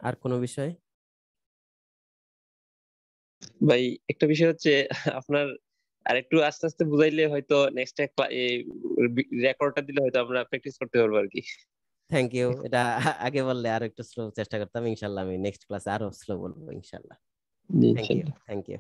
আর কোনো বিষয়? ভাই একটা বিষয় হচ্ছে আপনার আরেকটু আস্তে আস্তে বুঝাইলে হয়তো নেক্সট রেকর্ডটা দিলে হয়তো আমরা প্র্যাকটিস করতে পারবো আর কি। Thank you. এটা আগে বললে আরো একটু স্লো চেষ্টা করতাম, ইনশাল্লাহ আমি নেক্সট ক্লাসে আরো স্লো বলবো ইনশাল্লাহ। Thank you.